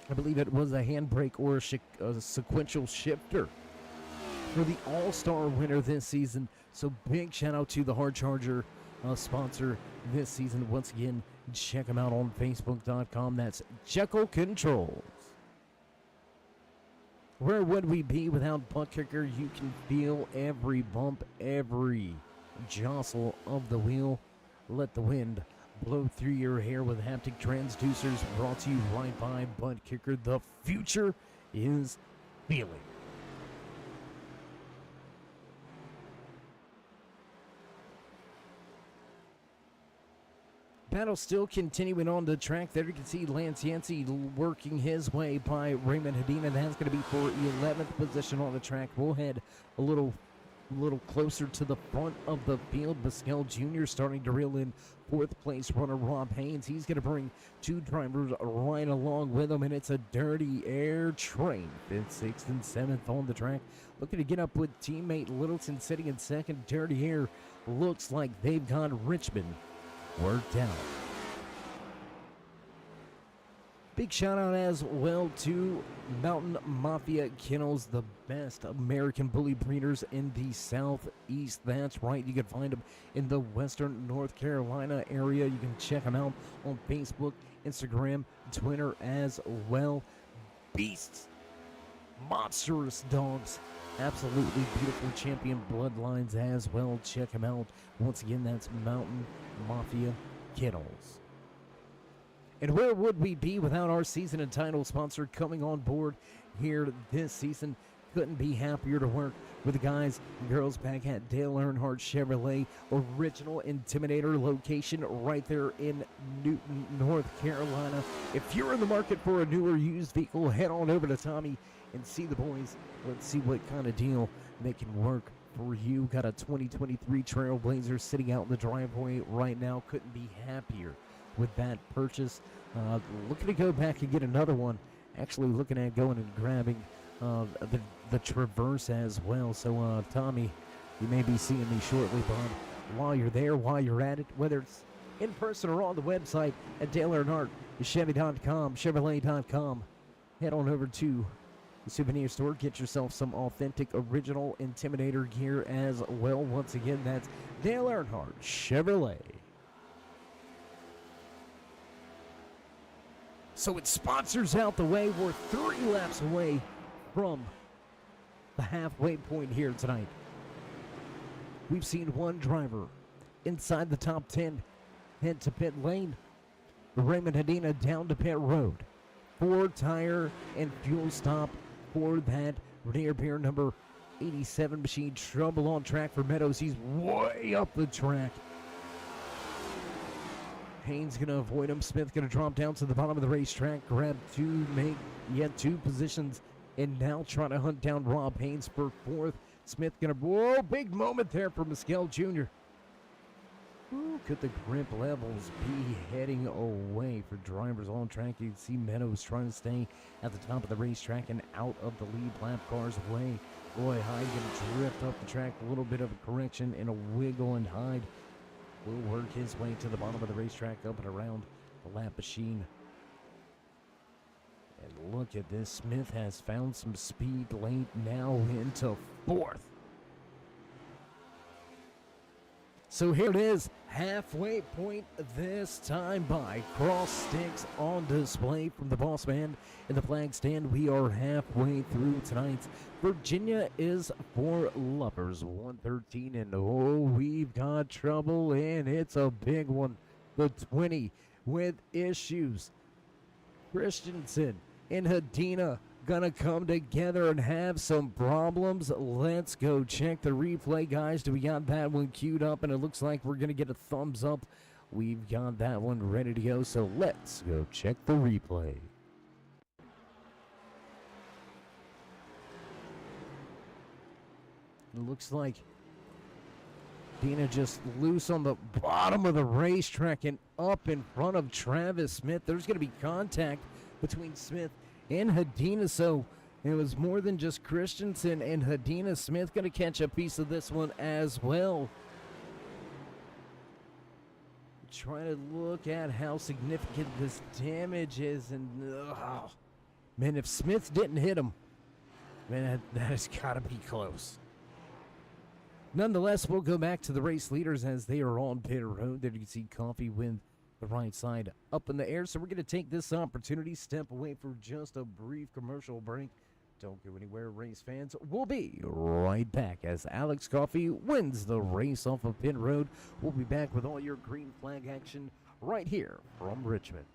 I believe it was a handbrake or a sequential shifter for the All-Star winner this season. So big shout out to the Hard Charger sponsor this season. Once again, check them out on Facebook.com. That's Jekyll Controls. Where would we be without Butt Kicker? You can feel every bump, every jostle of the wheel. Let the wind blow through your hair with haptic transducers, brought to you right by Butt Kicker. The future is feeling. battle still continuing on the track. There you can see Lance Yancey working his way by Raymond Hedina. That's going to be for 11th position on the track. We'll head a little closer to the front of the field. Pascal Jr. starting to reel in 4th place runner Rob Haynes. He's going to bring 2 drivers right along with him, and it's a dirty air train. 5th, 6th, and 7th on the track. Looking to get up with teammate Littleton sitting in 2nd. Dirty air looks like they've got Richmond worked out. Big shout out as well to Mountain Mafia Kennels, the best American bully breeders in the Southeast. That's right, you can find them in the Western North Carolina area. You can check them out on Facebook, Instagram, Twitter as well. Beasts, monstrous dogs, absolutely beautiful champion bloodlines as well. Check them out. Once again, that's Mountain Mafia Kennels. And where would we be without our season and title sponsor coming on board here this season? Couldn't be happier to work with the guys and girls back at Dale Earnhardt Chevrolet, original Intimidator location right there in Newton, North Carolina. If you're in the market for a newer used vehicle, head on over to Tommy and see the boys. Let's see what kind of deal they can work for you. Got a 2023 Trailblazer sitting out in the driveway right now. Couldn't be happier with that purchase. Looking to go back and get another one. Actually looking at going and grabbing the Traverse as well. So Tommy, you may be seeing me shortly, bud. While you're there, while you're at it, whether it's in person or on the website at Dale Earnhardt, Chevy.com, Chevrolet.com, head on over to the souvenir store. Get yourself some authentic original Intimidator gear as well. Once again, that's Dale Earnhardt Chevrolet. So with sponsors out the way, we're 3 laps away from the halfway point here tonight. We've seen one driver inside the top 10 head to pit lane. Raymond Hedina down to pit road. 4 tire and fuel stop for that rear pair number 87 machine. Trouble on track for Meadows. He's way up the track. Haynes going to avoid him. Smith going to drop down to the bottom of the racetrack. Grab 2, make yet 2 positions. And now trying to hunt down Rob Haynes for 4th. Smith going to, whoa, big moment there for Pascal Jr. Ooh, could the grip levels be heading away for drivers on track? You can see Meadows trying to stay at the top of the racetrack and out of the lead lap cars way. Boy, Hyde going to drift up the track. A little bit of a correction and a wiggle, and Hyde will work his way to the bottom of the racetrack, up and around the lap machine. And look at this. Smith has found some speed late, now into 4th. So here it is, halfway point this time by cross sticks on display from the boss man in the flag stand. We are halfway through tonight's Virginia is for Lovers 113, and oh, we've got trouble, and it's a big one. The 20 with issues. Christensen and Hedina gonna come together and have some problems. Let's go check the replay, guys. Do we got that one queued up? And it looks like we're gonna get a thumbs up. We've got that one ready to go, so let's go check the replay. It looks like Dina just loose on the bottom of the racetrack and up in front of Travis Smith. There's going to be contact between Smith and Hedina, so it was more than just Christensen and Hedina. Smith going to catch a piece of this one as well. Trying to look at how significant this damage is, and man, if Smith didn't hit him, man, that has got to be close. Nonetheless, we'll go back to the race leaders as they are on pit road. There you can see Coffee with the right side up in the air. So we're going to take this opportunity, step away for just a brief commercial break. Don't go anywhere, race fans. We'll be right back as Alex Coffee wins the race off of pit road. We'll be back with all your green flag action right here from Richmond.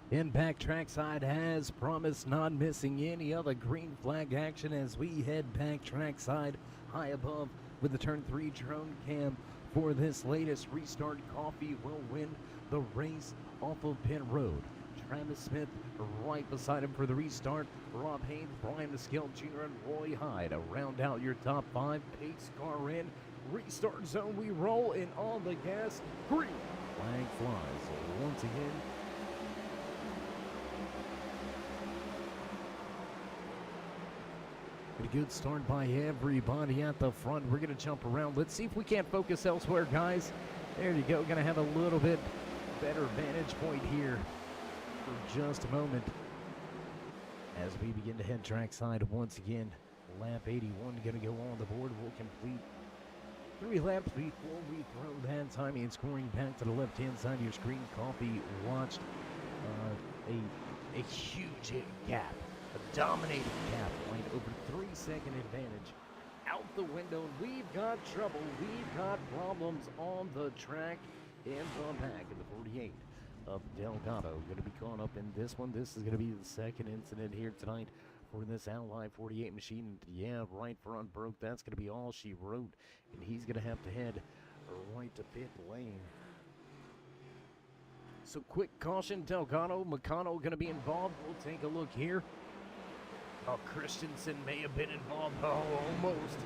In back trackside has promised, not missing any other green flag action as we head back trackside high above with the turn 3 drone cam for this latest restart. Coffee will win the race off of pit road. Travis Smith right beside him for the restart. Rob Haynes, Brian Mescal Jr., and Roy Hyde to round out your top 5. Pace car in. Restart zone, we roll in on the gas. Green flag flies once again. A good start by everybody at the front. We're going to jump around. Let's see if we can't focus elsewhere, guys. There you go. Going to have a little bit better vantage point here for just a moment as we begin to head trackside once again. Lap 81 going to go on the board. We'll complete 3 laps before we throw that timing and scoring back to the left-hand side of your screen. Coffee watched a huge gap, a dominating gap, right over 3-second advantage out the window. We've got trouble. We've got problems on the track in the back of the 48 of Delgado. Going to be caught up in this one. This is going to be the second incident here tonight for this Ally 48 machine. Yeah, right front broke. That's going to be all she wrote. And he's going to have to head right to pit lane. So quick caution, Delgado. McConnell going to be involved. We'll take a look here. Oh, Christensen may have been involved. Oh, almost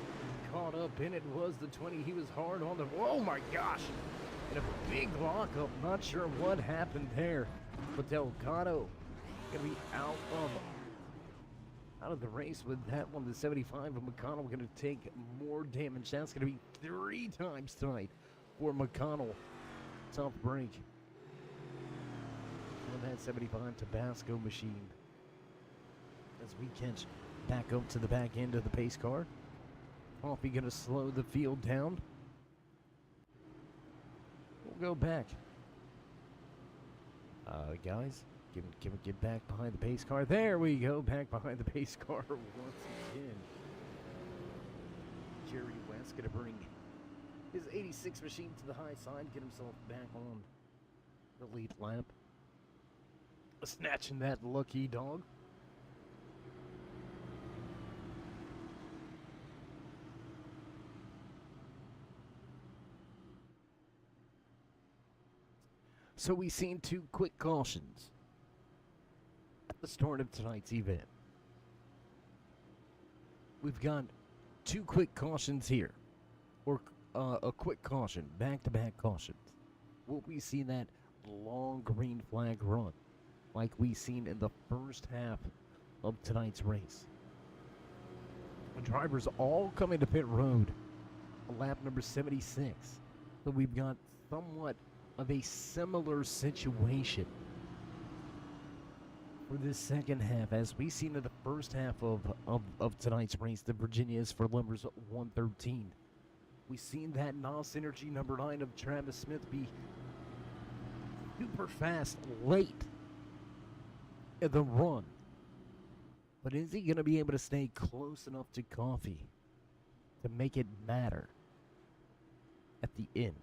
caught up in it. Was the 20. He was hard on the... Oh, my gosh. And a big lockup. Not sure what happened there. But Delgado going to be out of the race with that one. The 75 of McConnell going to take more damage. That's going to be 3 times tonight for McConnell. Tough break on that 75 Tabasco machine. As we catch back up to the back end of the pace car. Coffee going to slow the field down. We'll go back. Guys, get back behind the pace car. There we go, back behind the pace car once again. Jerry West going to bring his 86 machine to the high side, get himself back on the lead lap. Snatching that lucky dog. So we've seen 2 quick cautions at the start of tonight's event. We've got 2 quick cautions here, or a quick caution, back-to-back cautions. Will we see that long green flag run like we seen in the first half of tonight's race? The drivers all coming to pit road, lap number 76. So we've got somewhat of a similar situation for this second half as we seen in the first half of tonight's race. The Virginias for numbers 113. We've seen that NOS Energy number 9 of Travis Smith be super fast late in the run. But is he going to be able to stay close enough to Coffee to make it matter at the end?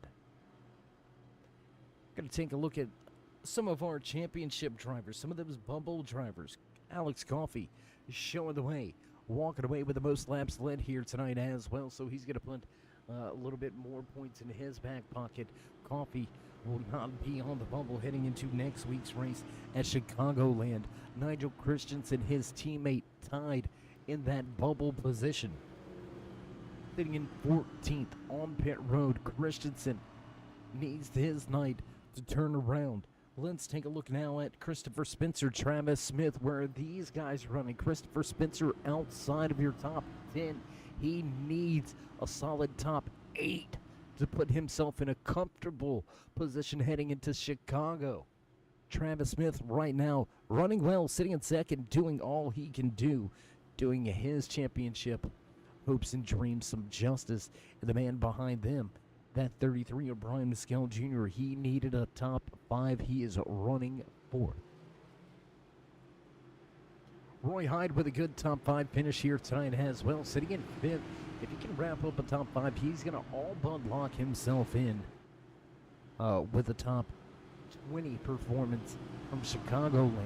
Going to take a look at some of our championship drivers, some of those bubble drivers. Alex Coffey is showing the way, walking away with the most laps led here tonight as well. So he's going to put a little bit more points in his back pocket. Coffey will not be on the bubble heading into next week's race at Chicagoland. Nigel Christensen, his teammate, tied in that bubble position, sitting in 14th on pit road. Christensen needs his night to turn around. Let's take a look now at Christopher Spencer, Travis Smith, where these guys are running. Christopher Spencer outside of your top 10. He needs a solid top 8 to put himself in a comfortable position heading into Chicago. Travis Smith right now running well, sitting in second, doing all he can do, doing his championship hopes and dreams some justice. And the man behind them, that 33 of Brian Mescal Jr., he needed a top 5. He is running 4th. Roy Hyde with a good top 5 finish here tonight as well, sitting in 5th. If he can wrap up a top 5, he's going to all but lock himself in with the top 2020 performance from Chicagoland.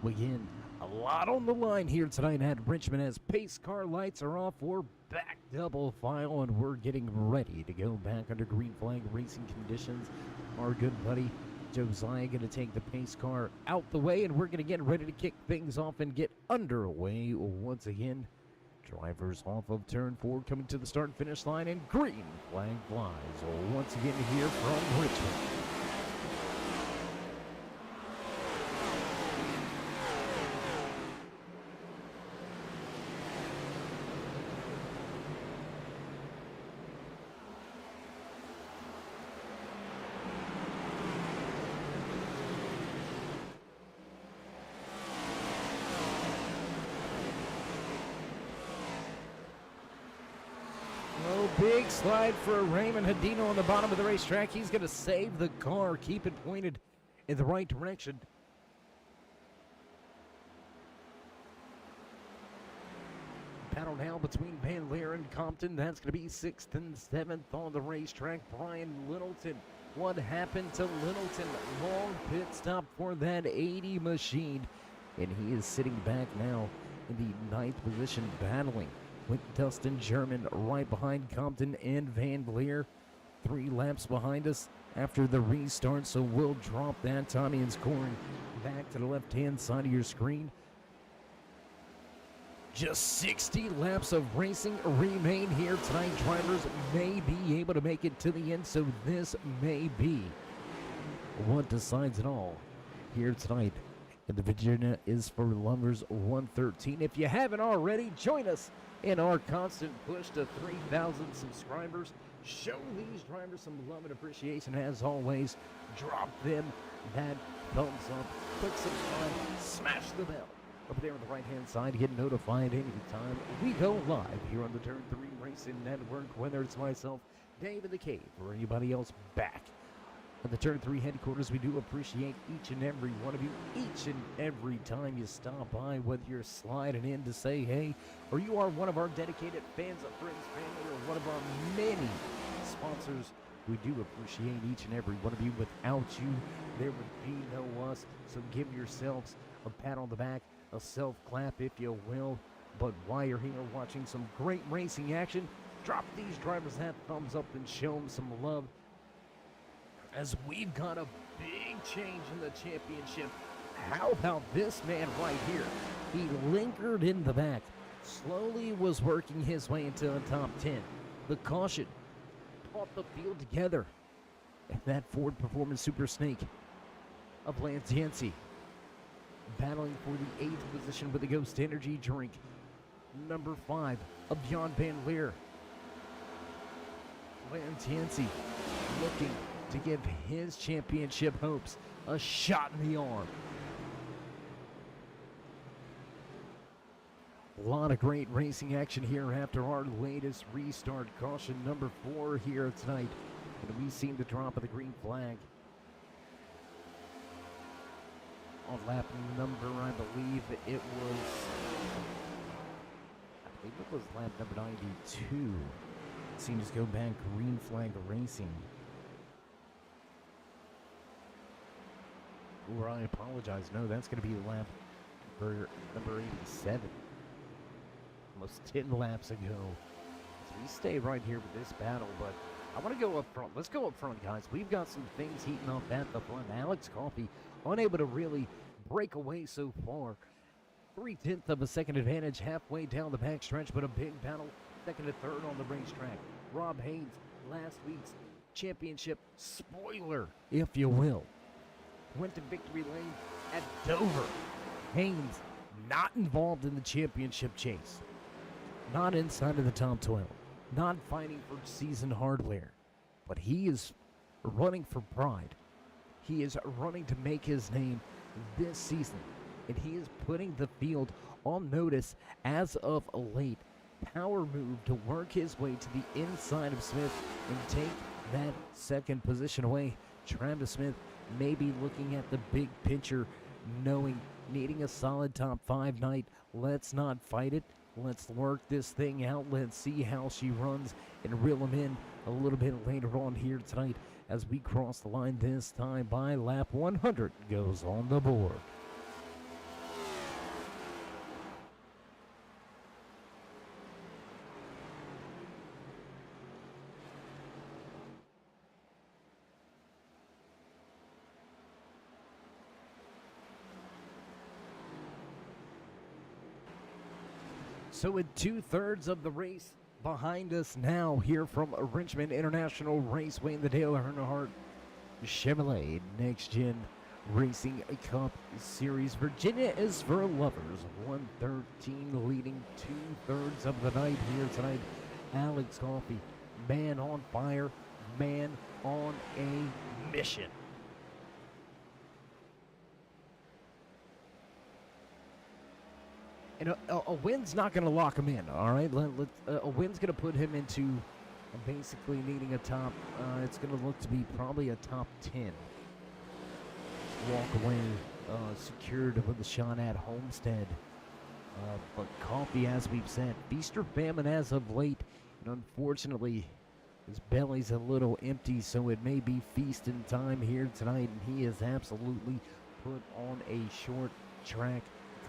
Again, a lot on the line here tonight at Richmond as pace car lights are off. We're back double file and we're getting ready to go back under green flag racing conditions. Our good buddy Josiah going to take the pace car out the way, and we're going to get ready to kick things off and get underway once again. Drivers off of turn 4 coming to the start and finish line, and green flag flies once again here from Richmond. Big slide for Raymond Hadino on the bottom of the racetrack. He's going to save the car, keep it pointed in the right direction. Battle now between Van Leer and Compton. That's going to be 6th and 7th on the racetrack. Brian Littleton. What happened to Littleton? Long pit stop for that 80 machine. And he is sitting back now in the 9th position, battling with Dustin German right behind Compton and Van Leer. 3 laps behind us after the restart, so we'll drop that timing and scoring back to the left-hand side of your screen. Just 60 laps of racing remain here tonight. Drivers may be able to make it to the end, so this may be what decides it all here tonight. And the Virginia is for Lovers 113. If you haven't already, join us in our constant push to 3,000 subscribers. Show these drivers some love and appreciation. As always, drop them that thumbs up, click subscribe, smash the bell over there on the right-hand side. Get notified anytime we go live here on the Turn 3 Racing Network, whether it's myself, Dave in the Cave, or anybody else back at the Turn 3 headquarters. We do appreciate each and every one of you, each and every time you stop by, whether you're sliding in to say hey, or you are one of our dedicated fans of Friends Family, or one of our many sponsors. We do appreciate each and every one of you. Without you, there would be no us. So give yourselves a pat on the back, a self-clap if you will. But while you're here watching some great racing action, drop these drivers that thumbs up and show them some love, as we've got a big change in the championship. How about this man right here? He lingered in the back, slowly was working his way into the top 10. The caution brought the field together. And that Ford Performance Super Snake of Lance Yancey, battling for the 8th position with the Ghost Energy drink. Number 5 of Jan Van Leer. Lance Yancey looking to give his championship hopes a shot in the arm. A lot of great racing action here after our latest restart. Caution number 4 here tonight. And we seem to drop of the green flag on lap number, I believe it was lap number 92. Seems to go back green flag racing. Or I apologize. No, that's going to be lap number 87. Almost 10 laps ago. So we stay right here with this battle, but I want to go up front. Let's go up front, guys. We've got some things heating up at the front. Alex Coffey unable to really break away so far. 3/10 of a second advantage halfway down the backstretch, but a big battle second to third on the racetrack. Rob Haynes, last week's championship spoiler, if you will, went to victory lane at Dover. Haynes not involved in the championship chase, not inside of the top 12, not fighting for season hardware, but he is running for pride. He is running to make his name this season, and he is putting the field on notice as of late. Power move to work his way to the inside of Smith and take that second position away. Travis Smith may be looking at the big picture, knowing needing a solid top 5 night. Let's not fight it. Let's work this thing out. Let's see how she runs and reel them in a little bit later on here tonight as we cross the line this time by lap 100 goes on the board. So in 2/3 of the race behind us now here from Richmond International Raceway in the Dale Earnhardt Chevrolet NextGen Racing Cup Series. Virginia is for lovers. 113 leading 2/3 of the night here tonight. Alex Coffey, man on fire, man on a mission. And a win's not going to lock him in, all right? A win's going to put him into basically needing a top. It's going to look to be probably a top 10 walk away secured with a shot at Homestead. But Coffey, as we've said, feast or famine as of late. And unfortunately, his belly's a little empty, so it may be feasting time here tonight. And he is absolutely put on a short track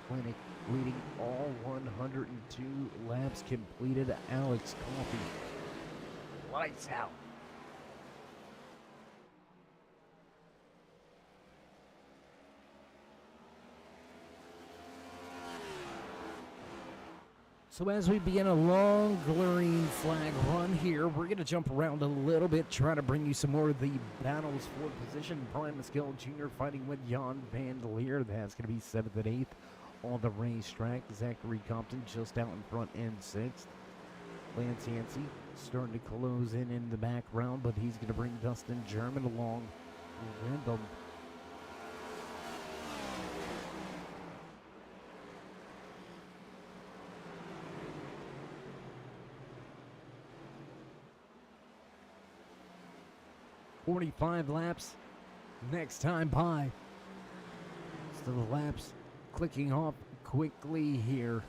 clinic, leading all 102 laps completed. Alex Coffey, lights out. So as we begin a long green flag run here, we're going to jump around a little bit, try to bring you some more of the battles for position. Brian Maskell Jr. fighting with Jan Van Leer. That's going to be 7th and 8th on the racetrack. Zachary Compton just out in front and 6th. Lance Yancey starting to close in the background, but he's going to bring Dustin German along with them. .45 laps next time by. So the laps clicking off quickly here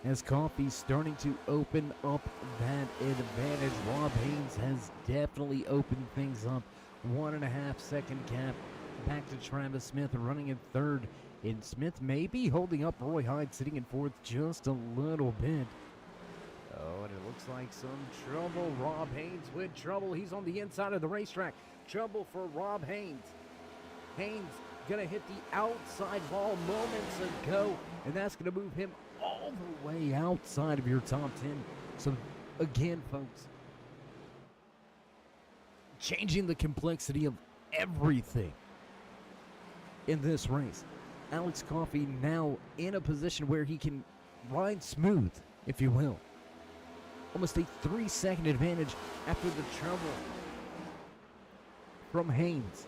as Coffey's starting to open up that advantage. Rob Haynes has definitely opened things up. 1.5 second gap back to Travis Smith running in 3rd. And Smith may be holding up Roy Hyde sitting in 4th just a little bit. Oh, and it looks like some trouble. Rob Haynes with trouble. He's on the inside of the racetrack. Trouble for Rob Haynes. Haynes gonna hit the outside wall moments ago, and that's gonna move him all the way outside of your top 10. So again, folks, changing the complexity of everything in this race. Alex Coffey now in a position where he can ride smooth, if you will. Almost a 3-second advantage after the trouble from Haynes.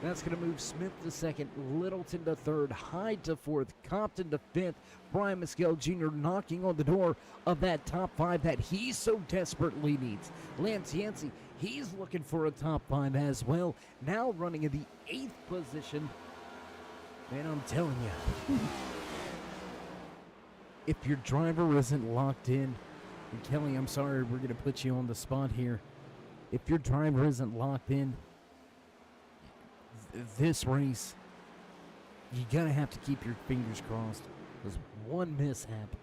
That's going to move Smith to 2nd, Littleton to 3rd, Hyde to 4th, Compton to 5th. Brian Maskell Jr. knocking on the door of that top 5 that he so desperately needs. Lance Yancey, he's looking for a top 5 as well. Now running in the 8th position. Man, I'm telling you, if your driver isn't locked in, and Kelly, I'm sorry, we're going to put you on the spot here. If your driver isn't locked in, this race, you got to have to keep your fingers crossed. Because one mishap,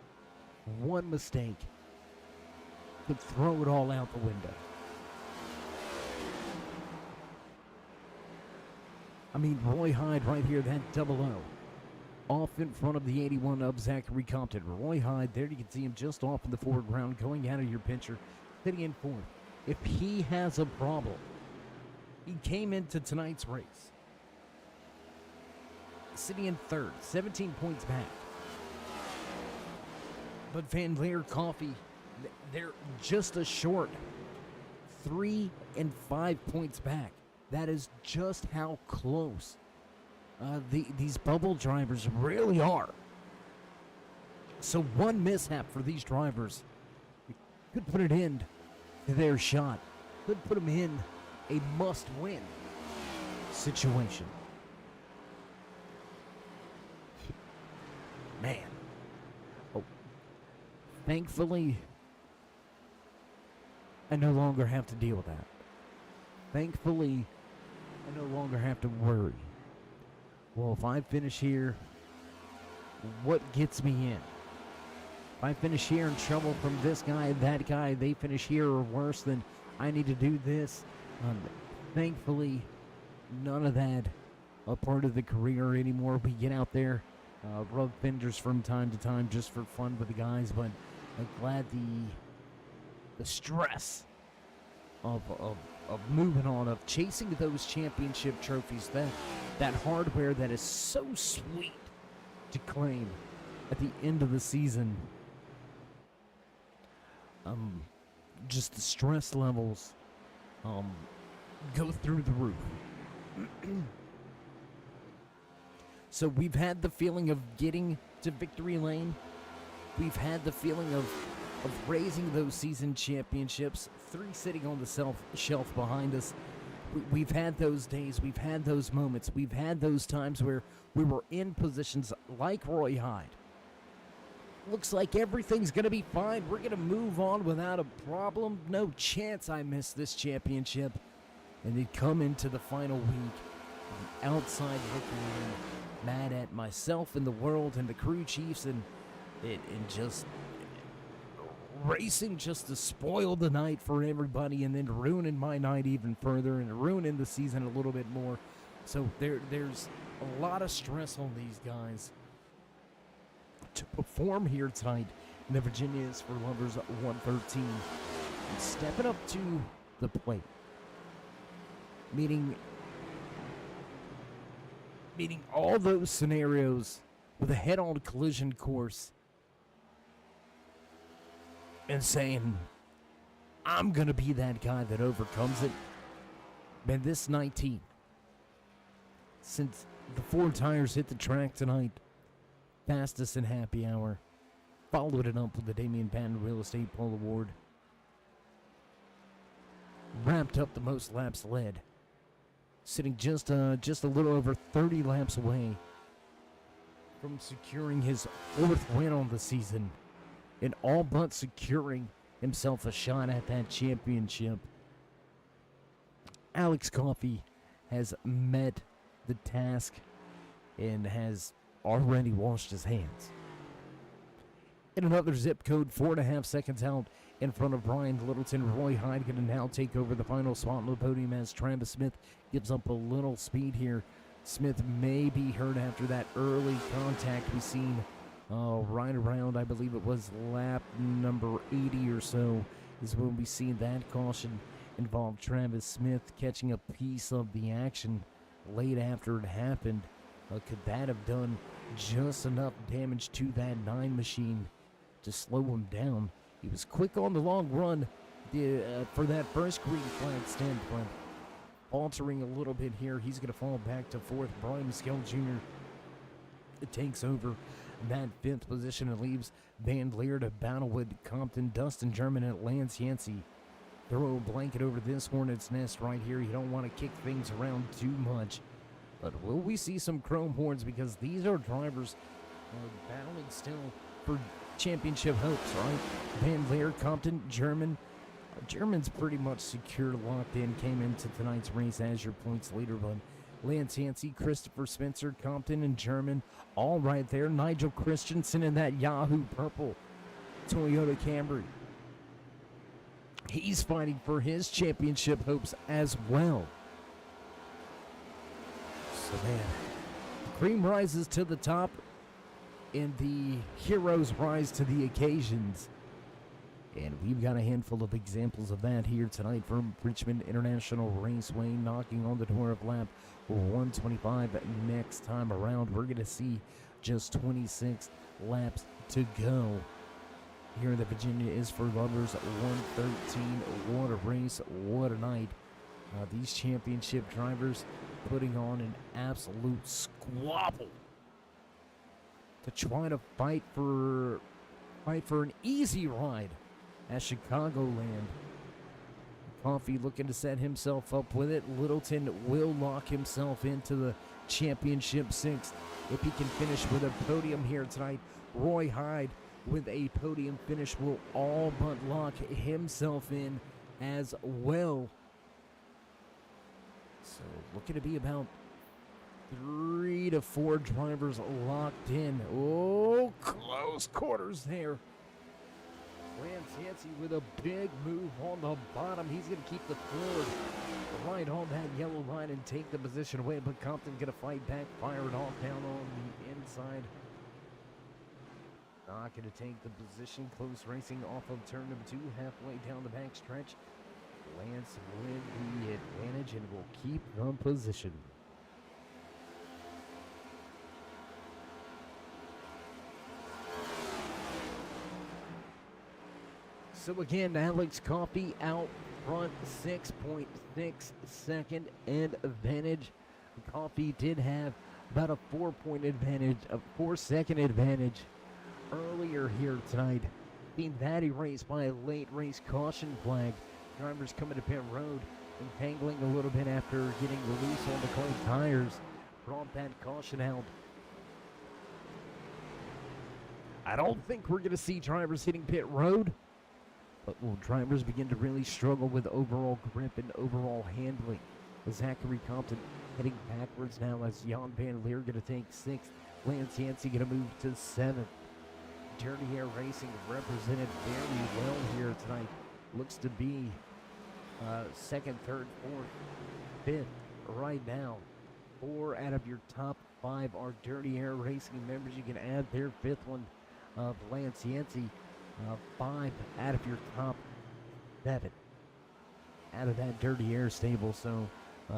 one mistake could throw it all out the window. I mean, Roy Hyde right here, that double O. Off in front of the 81 of Zachary Compton. Roy Hyde, there you can see him just off in the foreground, going out of your picture, sitting in 4th. If he has a problem, he came into tonight's race sitting in 3rd, 17 points back. But Van Leer, Coffey, they're just a short 3 and 5 points back. That is just how close these bubble drivers really are. So one mishap for these drivers could put it in to their shot. Could put them in a must-win situation. Man, Thankfully, I no longer have to deal with that. Thankfully, I no longer have to worry. Well, if I finish here, what gets me in? If I finish here in trouble from this guy, that guy, they finish here or worse, then I need to do this. Thankfully, none of that a part of the career anymore. We get out there, rub fenders from time to time just for fun with the guys, but I'm glad the stress of moving on, of chasing those championship trophies, that hardware that is so sweet to claim at the end of the season. Just the stress levels go through the roof. So we've had the feeling of getting to victory lane. We've had the feeling of raising those season championships, 3 sitting on the shelf behind us. We've had those days, we've had those moments, we've had those times where we were in positions like Roy Hyde. Looks like everything's going to be fine. We're going to move on without a problem. No chance I miss this championship. And they'd come into the final week, the outside looking in, mad at myself and the world and the crew chiefs and just racing just to spoil the night for everybody and then ruining my night even further and ruining the season a little bit more. So there's a lot of stress on these guys to perform here tonight in the Virginia is for Lovers 113. And stepping up to the plate. Meaning all those scenarios with a head-on collision course and saying, I'm going to be that guy that overcomes it. Man, this 19, since the 4 tires hit the track tonight, fastest in happy hour, followed it up with the Damian Patton Real Estate Pole Award, wrapped up the most laps led, sitting just a little over 30 laps away from securing his 4th win on the season, and all but securing himself a shot at that championship. Alex Coffey has met the task and has already washed his hands. In another zip code, 4.5 seconds out in front of Brian Littleton, Roy Hyde going to now take over the final spot on the podium as Travis Smith gives up a little speed here. Smith may be hurt after that early contact we seen right around, I believe it was lap number 80 or so, is when we see that caution involve Travis Smith catching a piece of the action late after it happened. Could that have done just enough damage to that 9 machine to slow him down? He was quick on the long run for that first green flag stand, but faltering a little bit here. He's going to fall back to 4th. Brian Skell Jr. takes over that 5th position and leaves Van Leer to battle with Compton, Dustin German, and Lance Yancey. Throw a blanket over this hornet's nest right here. You don't want to kick things around too much. But will we see some chrome horns? Because these are drivers battling still for championship hopes, right? Van Leer, Compton, German. German's pretty much secure, locked in, came into tonight's race as your points leader, but Lance Yancey, Christopher Spencer, Compton, and German, all right there. Nigel Christensen in that Yahoo purple Toyota Camry. He's fighting for his championship hopes as well. So, man, the cream rises to the top, and the heroes rise to the occasions. And we've got a handful of examples of that here tonight from Richmond International Raceway, knocking on the door of lap 125 next time around. We're going to see just 26 laps to go. Here in the Virginia is for Lovers 113. What a race, what a night. These championship drivers putting on an absolute squabble to try to fight for an easy ride at Chicagoland. Coffey looking to set himself up with it. Littleton will lock himself into the championship 6th if he can finish with a podium here tonight. Roy Hyde with a podium finish will all but lock himself in as well. So looking to be about 3 to 4 drivers locked in. Oh, close quarters there. Lance Yancey with a big move on the bottom. He's going to keep the Ford right on that yellow line and take the position away, but Compton's going to fight back, fire it off down on the inside. Not going to take the position. Close racing off of turn number 2, halfway down the back stretch. Lance with the advantage and will keep the position. So again, Alex Coffey out front, 6.6 second advantage. Coffey did have about a 4-point advantage, a 4-second advantage earlier here tonight. Seen that erased by a late race caution flag. Drivers coming to pit road, entangling a little bit after getting loose on the cold tires. Brought that caution out. I don't think we're going to see drivers hitting pit road, but will drivers begin to really struggle with overall grip and overall handling? Zachary Compton heading backwards now as Jan Van Leer going to take 6th. Lance Yancey going to move to 7th. Dirty Air Racing represented very well here tonight. Looks to be 2nd, 3rd, 4th, 5th right now. 4 out of your top 5 are Dirty Air Racing members. You can add their 5th one of Lance Yancey. 5 out of your top 7 out of that Dirty Air stable. So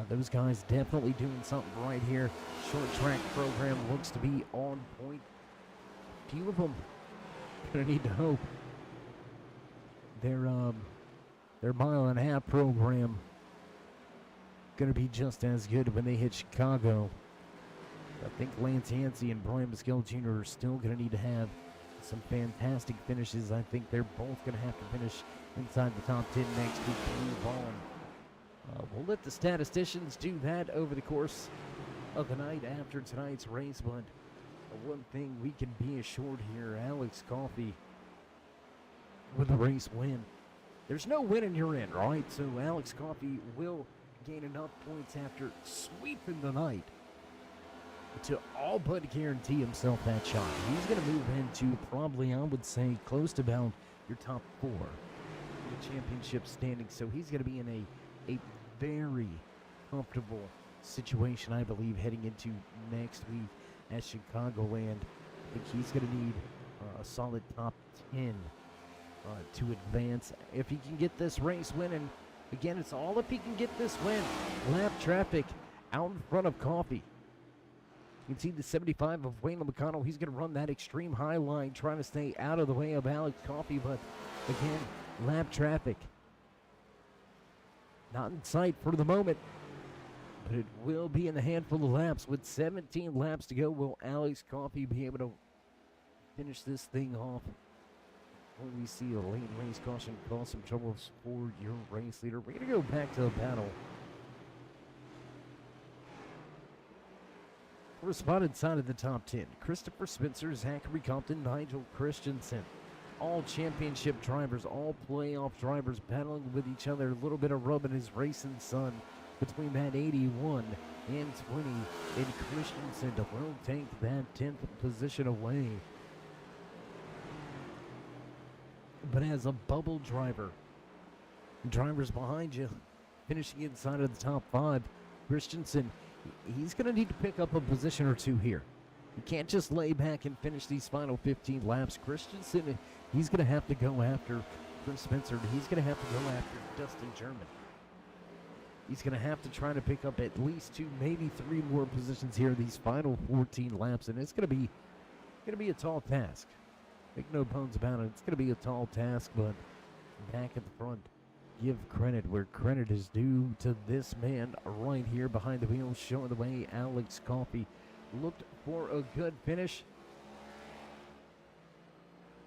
those guys definitely doing something right here. Short track program looks to be on point. A few of them gonna need to hope their 1.5 mile program gonna be just as good when they hit Chicago. I think Lance Yancey and Brian Mescal Jr. are still gonna need to have some fantastic finishes. I think they're both going to have to finish inside the top 10 next week to move on. We'll let the statisticians do that over the course of the night after tonight's race, but one thing we can be assured here, Alex Coffey with a race win. There's no win in your end, right? So Alex Coffey will gain enough points after sweeping the night to all but guarantee himself that shot. He's going to move into probably, I would say, close to about your top 4 in the championship standings. So he's going to be in a very comfortable situation, I believe, heading into next week at Chicagoland. I think he's going to need a solid top 10 to advance if he can get this race win. And again, it's all if he can get this win. Lap traffic out in front of Coffey. You can see the 75 of Wayne McConnell. He's going to run that extreme high line, trying to stay out of the way of Alex Coffey. But again, lap traffic not in sight for the moment, but it will be in a handful of laps. With 17 laps to go, will Alex Coffey be able to finish this thing off? When we see a late race caution cause some troubles for your race leader. We're going to go back to the battle. For a spot inside of the top 10, Christopher Spencer, Zachary Compton, Nigel Christensen. All championship drivers, all playoff drivers battling with each other. A little bit of rubbing his racing sun between that 81 and 20. And Christensen will take that 10th position away. But as a bubble driver, drivers behind you finishing inside of the top 5, Christensen, he's going to need to pick up a position or 2 here. You can't just lay back and finish these final 15 laps. Christensen, he's going to have to go after Chris Spencer. He's going to have to go after Dustin German. He's going to have to try to pick up at least 2, maybe 3 more positions here these final 14 laps, and it's going to be a tall task. Make no bones about it. It's going to be a tall task, but back at the front, give credit where credit is due to this man right here behind the wheel, showing the way. Alex Coffey looked for a good finish.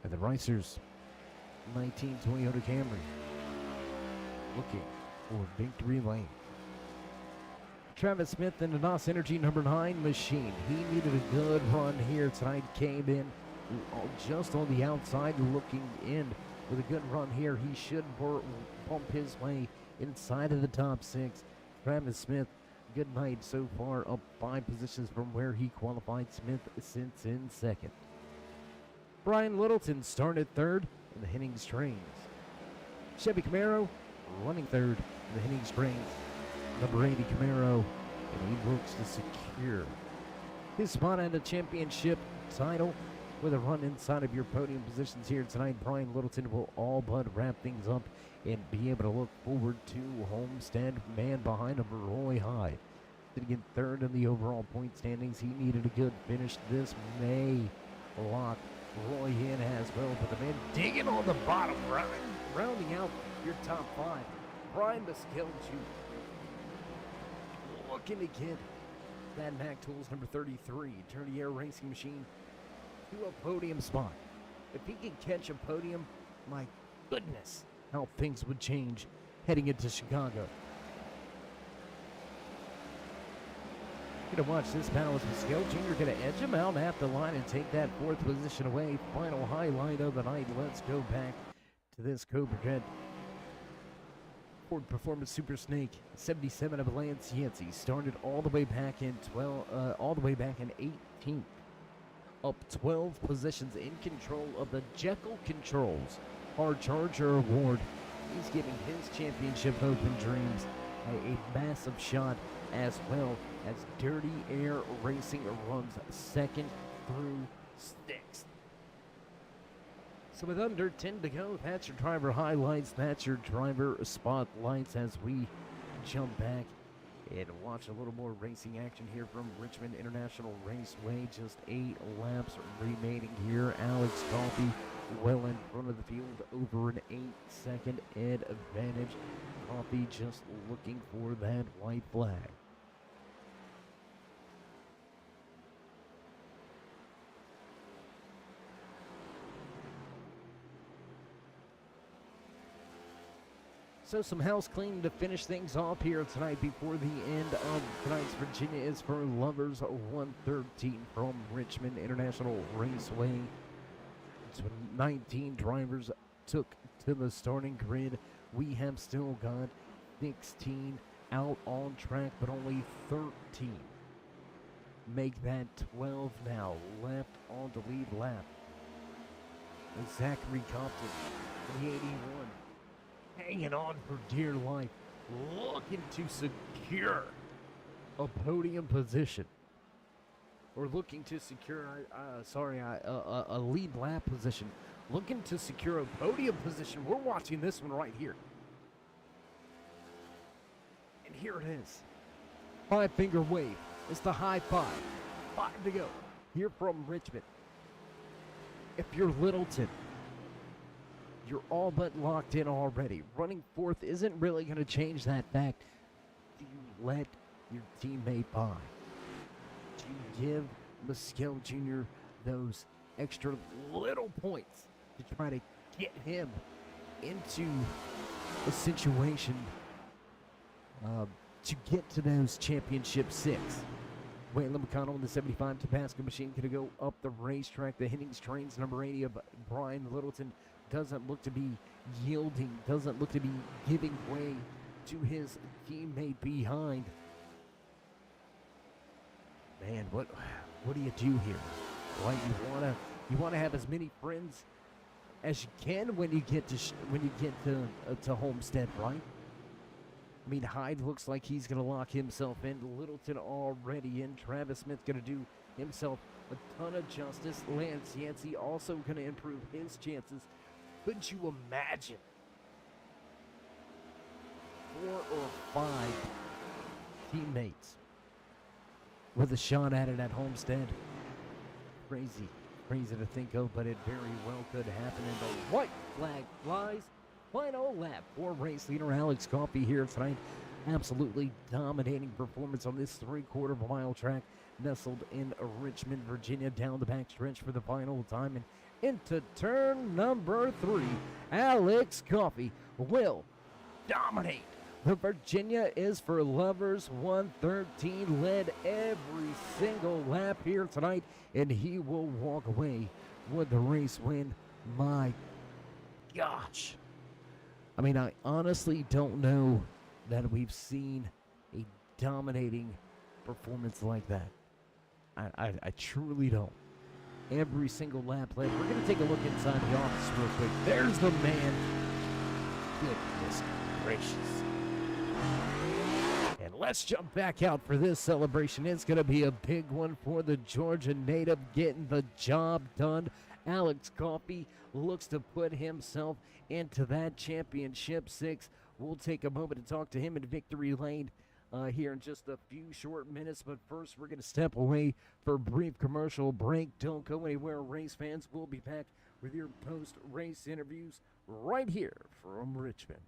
And the Racers 19 Toyota Camry looking for victory lane. Travis Smith in the NOS Energy number 9 machine. He needed a good run here tonight. Came in just on the outside looking in with a good run here. He should bump his way inside of the top 6. Travis Smith, good night so far, up 5 positions from where he qualified. Smith sits in 2nd. Brian Littleton started 3rd in the Hennings Trains. Chevy Camaro running 3rd in the Hennings Trains. Number 80 Camaro, and he looks to secure his spot at a championship title with a run inside of your podium positions here tonight. Brian Littleton will all but wrap things up and be able to look forward to Homestead. Man behind him, Roy Hyde, sitting in 3rd in the overall point standings. He needed a good finish. This may lock Roy in as well, but the man digging on the bottom, rounding out your top 5. Brian Mescal Jr. looking to get that Mac Tools number 33 Turnier Racing Machine to a podium spot. If he can catch a podium, my goodness, how things would change heading into Chicago. Gonna watch this battle as Mescal Jr. gonna edge him out at the line and take that 4th position away. Final highlight of the night. Let's go back to this Cobra Jet Ford Performance Super Snake 77 of Lance Yancey started all the way back in 18th, up 12 positions, in control of the Jekyll Controls Hard Charger Award. He's giving his championship open dreams a massive shot, as well as Dirty Air Racing runs 2nd through 6th. So with under 10 to go, that's your driver highlights, that's your driver spotlights as we jump back and watch a little more racing action here from Richmond International Raceway. Just 8 laps remaining here. Alex Coffey well in front of the field, over an 8-second advantage. Coffey just looking for that white flag. So some house cleaning to finish things off here tonight before the end of tonight's Virginia is for Lovers 113 from Richmond International Raceway. 19 drivers took to the starting grid. We have still got 16 out on track, but only 13 make that 12 now left on the lead lap. Zachary Compton, the 81. Hanging on for dear life, looking to secure a podium position, or looking to secure, a lead lap position, looking to secure a podium position. We're watching this one right here. And here it is. 5-finger wave. It's the high 5. 5 to go. Here from Richmond. If you're Littleton, you're all but locked in already. Running 4th isn't really going to change that fact. Do you let your teammate by? Do you give Mescal Jr. those extra little points to try to get him into a situation to get to those championship 6? Waylon McConnell in the 75 Tabasco machine going to go up the racetrack. The Hennings Trains number 80 of Brian Littleton doesn't look to be yielding, doesn't look to be giving way to his teammate behind. Man, what do you do here? Right, you wanna have as many friends as you can when you get to Homestead, right? I mean, Hyde looks like he's gonna lock himself in. Littleton already in. Travis Smith gonna do himself a ton of justice. Lance Yancey also gonna improve his chances. Could you imagine 4 or 5 teammates with a shot at it at Homestead? Crazy to think of, but it very well could happen. And the white flag flies. Final lap for race leader Alex Coffey here tonight. Absolutely dominating performance on this 3/4 mile track nestled in Richmond, Virginia, down the back stretch for the final time. And into turn number 3, Alex Coffey will dominate. The Virginia is for Lovers 113, led every single lap here tonight, and he will walk away would the race win? My gosh. I mean, I honestly don't know that we've seen a dominating performance like that. I truly don't. Every single lap led. We're going to take a look inside the office real quick. There's the man. Goodness gracious. And let's jump back out for this celebration. It's going to be a big one for the Georgia native getting the job done. Alex Coffey looks to put himself into that championship 6. We'll take a moment to talk to him in victory lane here in just a few short minutes. But first, we're going to step away for a brief commercial break. Don't go anywhere, race fans. We'll be back with your post-race interviews right here from Richmond.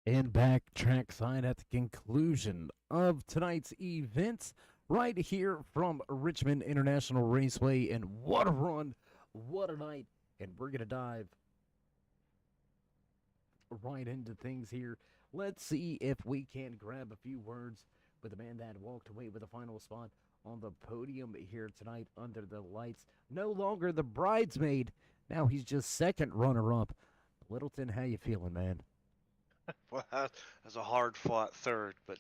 And back trackside at the conclusion of tonight's events, right here from Richmond International Raceway. And what a run, what a night. And we're going to dive right into things here. Let's see if we can grab a few words with the man that walked away with a final spot on the podium here tonight under the lights. No longer the bridesmaid. Now he's just second runner-up. Littleton, how you feeling, man? Well, that's a hard-fought third, but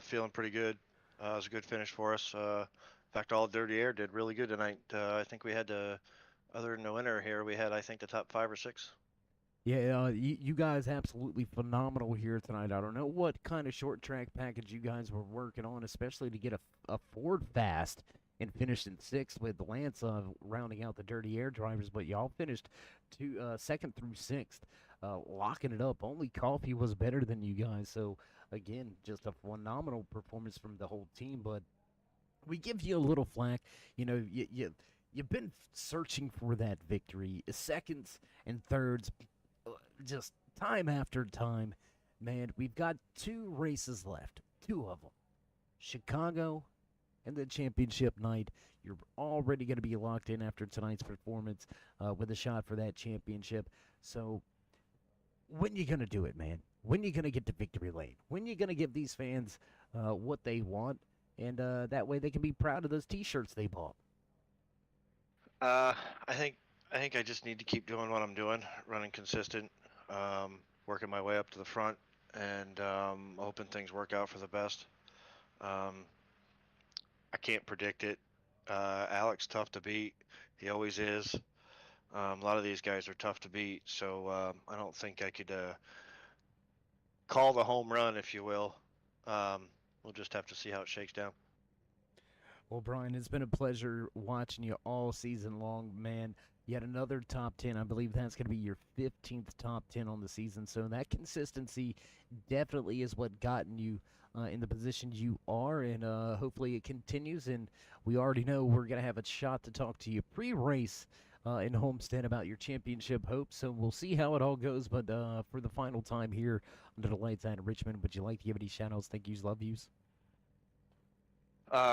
feeling pretty good. It was a good finish for us. In fact, all Dirty Air did really good tonight. I think we had other than the winner here, we had, I think, the top 5 or 6. Yeah, you guys absolutely phenomenal here tonight. I don't know what kind of short track package you guys were working on, especially to get a Ford Fast and finished in 6th with Lance rounding out the Dirty Air drivers, but y'all finished 2nd through 6th. Locking it up. Only Coffee was better than you guys. So, again, just a phenomenal performance from the whole team. But we give you a little flack. You know, you've been searching for that victory. Seconds and thirds, just time after time. Man, we've got 2 races left. two of them, Chicago and the championship night. You're already going to be locked in after tonight's performance with a shot for that championship. So when you going to do it, man? When you going to get to victory lane? When you going to give these fans what they want? And that way they can be proud of those T-shirts they bought. I think I just need to keep doing what I'm doing, running consistent, working my way up to the front, and hoping things work out for the best. I can't predict it. Alex tough to beat. He always is. A lot of these guys are tough to beat, so I don't think I could call the home run, if you will. We'll just have to see how it shakes down. Well, Brian, it's been a pleasure watching you all season long, man. Yet another top 10. I believe that's going to be your 15th top 10 on the season. So that consistency definitely is what gotten you in the position you are, and hopefully it continues. And we already know we're going to have a shot to talk to you pre-race in Homestead about your championship hopes. So we'll see how it all goes. But for the final time here under the lights out in Richmond, would you like to give any shout-outs, thank yous, love yous?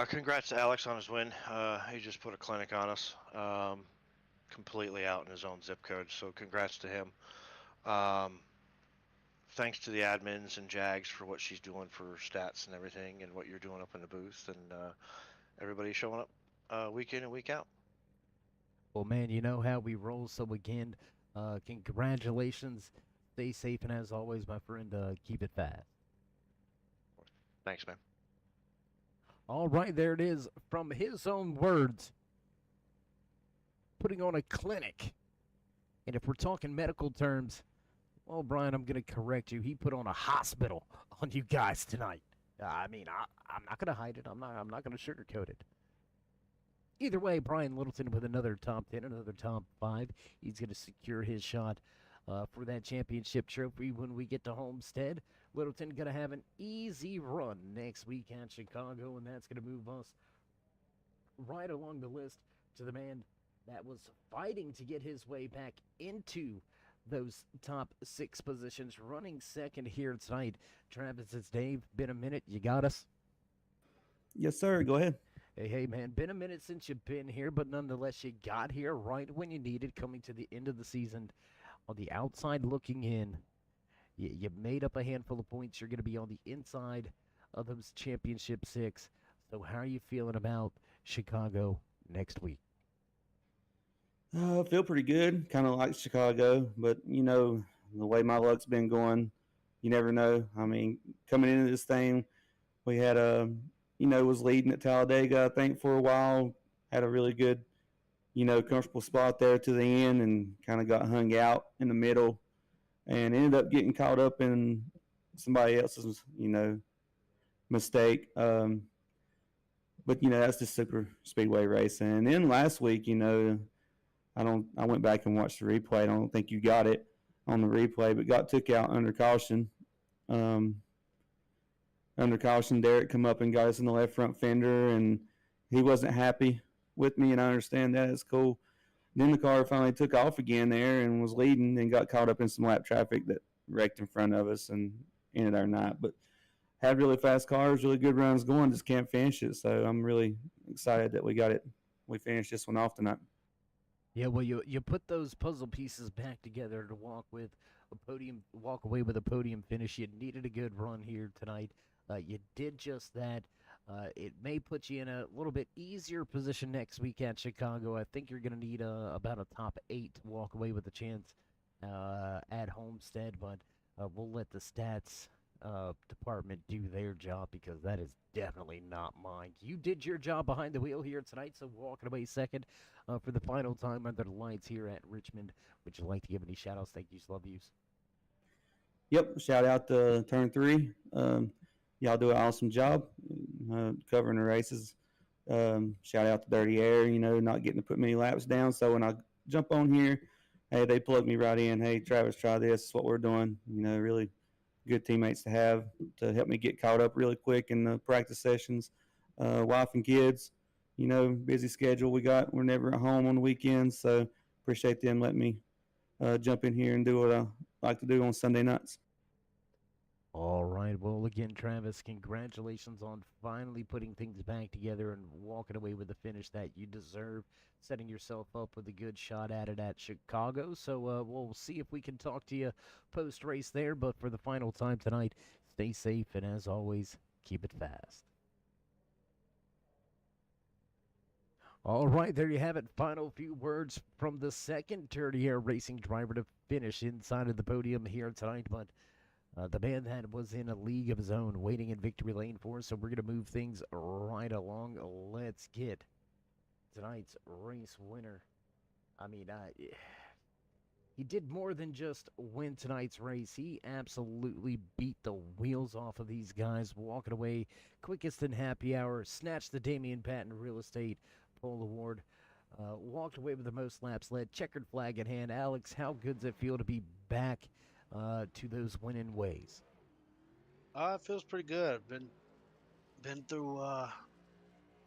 Congrats to Alex on his win. He just put a clinic on us, completely out in his own zip code. So congrats to him. Thanks to the admins and Jags for what she's doing for stats and everything, and what you're doing up in the booth, and everybody showing up week in and week out. Well, man, you know how we roll. So again, congratulations. Stay safe, and as always, my friend, keep it fast. Thanks, man. All right, there it is from his own words. Putting on a clinic. And if we're talking medical terms, well, Brian, I'm going to correct you. He put on a hospital on you guys tonight. I'm not going to hide it. I'm not going to sugarcoat it. Either way, Brian Littleton with another top 10, another top 5. He's going to secure his shot for that championship trophy when we get to Homestead. Littleton going to have an easy run next week at Chicago, and that's going to move us right along the list to the man that was fighting to get his way back into those top 6 positions, running second here tonight. Travis, it's Dave. Been a minute. You got us? Yes, sir. Go ahead. Hey, man. Been a minute since you've been here, but nonetheless, you got here right when you needed, coming to the end of the season. On the outside looking in, you made up a handful of points. You're going to be on the inside of those championship 6. So how are you feeling about Chicago next week? I feel pretty good. Kind of like Chicago, but, the way my luck's been going, you never know. I mean, coming into this thing, we had was leading at Talladega, I think, for a while. Had a really good, comfortable spot there to the end, and kind of got hung out in the middle, and ended up getting caught up in somebody else's, mistake. But that's just super speedway racing. And then last week, I went back and watched the replay. I don't think you got it on the replay, but got took out under caution. Under caution, Derek come up and got us in the left front fender, and he wasn't happy with me, and I understand that. It's cool. Then the car finally took off again there and was leading, and got caught up in some lap traffic that wrecked in front of us and ended our night. But had really fast cars, really good runs going, just can't finish it. So I'm really excited that we got it. We finished this one off tonight. Yeah, well, you put those puzzle pieces back together to walk away with a podium finish. You needed a good run here tonight. You did just that. It may put you in a little bit easier position next week at Chicago. I think you're going to need about a top 8 to walk away with a chance at Homestead, but we'll let the stats department do their job, because that is definitely not mine. You did your job behind the wheel here tonight, so walking away second for the final time under the lights here at Richmond. Would you like to give any shout-outs, thank yous, love yous? Yep, shout out to Turn 3. Y'all do an awesome job covering the races. Shout out to Dirty Air, not getting to put many laps down. So when I jump on here, hey, they plug me right in. Hey, Travis, try this. This is what we're doing. Really good teammates to have to help me get caught up really quick in the practice sessions. Wife and kids, busy schedule we got. We're never at home on the weekends, so appreciate them letting me jump in here and do what I like to do on Sunday nights. All right. Well, again, Travis, congratulations on finally putting things back together and walking away with the finish that you deserve, setting yourself up with a good shot at it at Chicago. So we'll see if we can talk to you post race there. But for the final time tonight, stay safe and as always, keep it fast. All right, there you have it. Final few words from the second Dirty Air Racing driver to finish inside of the podium here tonight. But the man that was in a league of his own waiting in victory lane for us. So we're going to move things right along. Let's get tonight's race winner. I mean, he did more than just win tonight's race. He absolutely beat the wheels off of these guys, walking away quickest in happy hour, snatched the Damian Patton Real Estate Pole Award, walked away with the most laps led, checkered flag in hand. Alex, how good does it feel to be back to those winning ways? It feels pretty good. Been through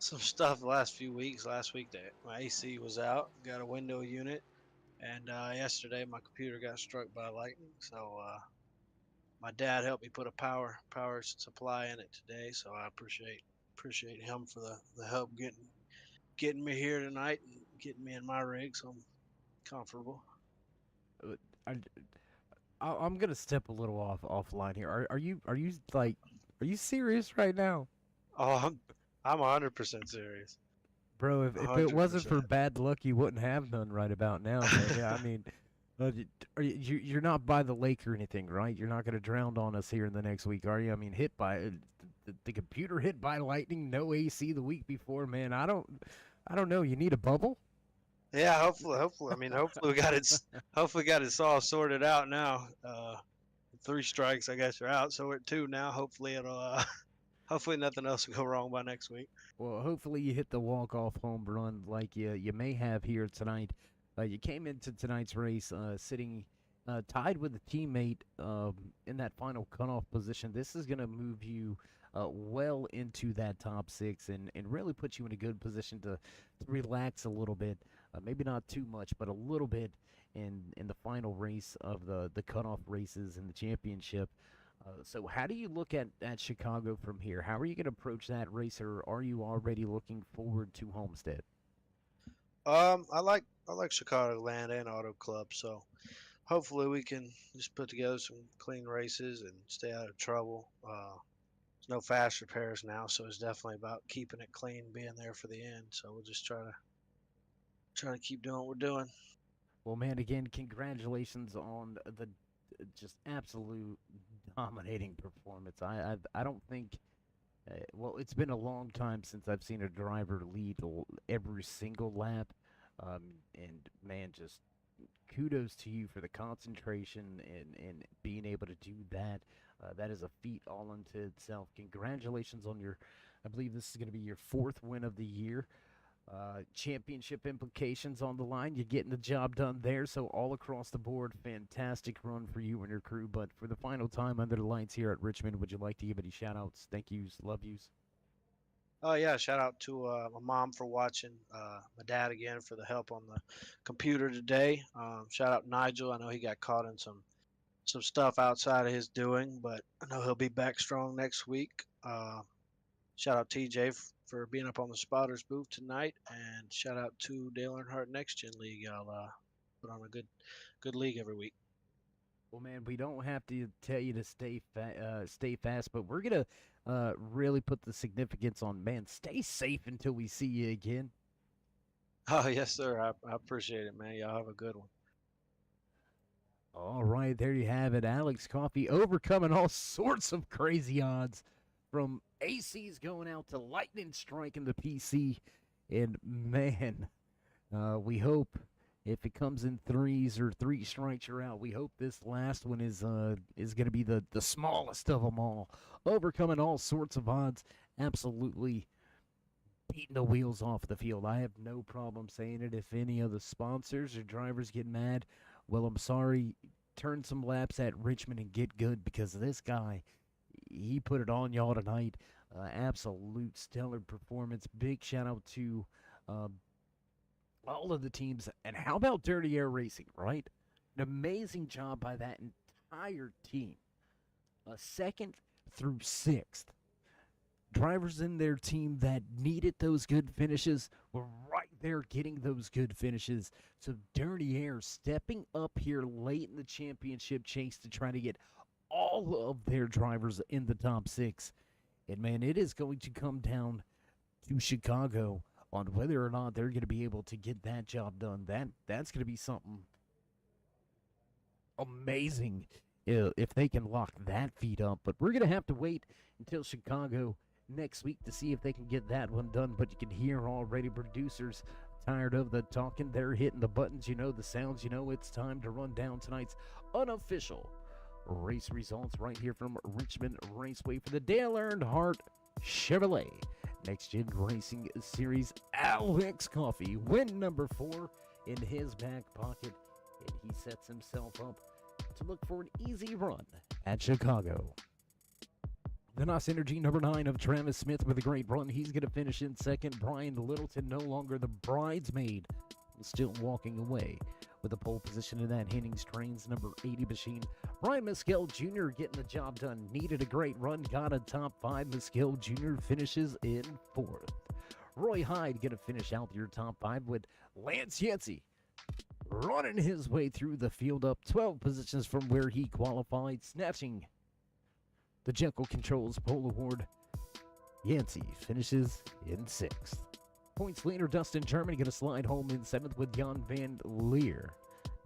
some stuff the last few weeks. Last week that my AC was out, got a window unit, and yesterday my computer got struck by lightning. So my dad helped me put a power supply in it today. So I appreciate him for the help getting me here tonight and getting me in my rig, so I'm comfortable. I, I'm gonna step a little offline here. Are you serious right now, Oh, I'm 100% serious. bro? If it wasn't for 100%. bad luck, you wouldn't have none right about now. So, yeah, I mean, you're not by the lake or anything, right? You're not gonna drown on us here in the next week, are you? I mean, hit by the computer hit by lightning, no AC the week before, man. I don't know. You need a bubble? Yeah, hopefully. I mean, hopefully got it all sorted out now. 3 strikes, I guess, are out, so we're at 2 now. Hopefully it'll hopefully nothing else will go wrong by next week. Well, hopefully you hit the walk-off home run like you may have here tonight. You came into tonight's race sitting tied with a teammate in that final cutoff position. This is going to move you well into that top 6 and really put you in a good position to relax a little bit. Maybe not too much, but a little bit in the final race of the cutoff races in the championship. So how do you look at Chicago from here? How are you going to approach that race, or are you already looking forward to Homestead? I like Chicago Land and Auto Club, so hopefully we can just put together some clean races and stay out of trouble. There's no fast repairs now, so it's definitely about keeping it clean, being there for the end. So we'll just try to keep doing what we're doing. Well, man, again, congratulations on the just absolute dominating performance. I don't think. Well, it's been a long time since I've seen a driver lead every single lap, and man, just kudos to you for the concentration and being able to do that. That is a feat all unto itself. Congratulations on your, I believe this is going to be your 4th win of the year. Championship implications on the line. You're getting the job done there. So all across the board, fantastic run for you and your crew. But for the final time under the lights here at Richmond, would you like to give any shout outs, thank yous, love yous? Oh yeah, shout out to my mom for watching, my dad again for the help on the computer today. Shout out Nigel. I know he got caught in some stuff outside of his doing, but I know he'll be back strong next week. Shout out TJ for being up on the spotters booth tonight, and shout out to Dale Earnhardt NextGen League. I'll put on a good league every week. Well, man, we don't have to tell you to stay fast, but we're gonna really put the significance on, man. Stay safe until we see you again. Oh yes, sir. I appreciate it, man. Y'all have a good one. All right, there you have it. Alex Coffey overcoming all sorts of crazy odds, from ACs going out to lightning striking the PC. And man, we hope if it comes in 3s or 3 strikes you're out, we hope this last one is going to be the smallest of them all. Overcoming all sorts of odds, absolutely beating the wheels off the field. I have no problem saying it. If any of the sponsors or drivers get mad, well, I'm sorry. Turn some laps at Richmond and get good, because this guy, he put it on y'all tonight. Absolute stellar performance. Big shout out to all of the teams. And how about Dirty Air Racing, right? An amazing job by that entire team. second through sixth. Drivers in their team that needed those good finishes were right there getting those good finishes. So Dirty Air stepping up here late in the championship chase to try to get all of their drivers in the top six. And man, it is going to come down to Chicago on whether or not they're going to be able to get that job done. That's going to be something amazing if they can lock that feat up. But we're going to have to wait until Chicago next week to see if they can get that one done. But you can hear already producers tired of the talking. They're hitting the buttons, you know, the sounds. You know, it's time to run down tonight's unofficial race results right here from Richmond Raceway for the Dale Earnhardt Chevrolet NextGen Racing Series. Alex Coffey, win number 4 in his back pocket, and he sets himself up to look for an easy run at Chicago. The NOS Energy number 9 of Travis Smith with a great run. He's going to finish in second. Brian Littleton, no longer the bridesmaid, still walking away with a pole position in that Hennings Trains number 80 machine. Brian Mescal Jr. getting the job done. Needed a great run, got a top 5. Mescal Jr. finishes in 4th. Roy Hyde going to finish out your top 5 with Lance Yancey running his way through the field up 12 positions from where he qualified, snatching the Jekyll Controls Pole Award. Yancey finishes in 6th. Points leader Dustin Sherman going to slide home in 7th with Jan Van Leer.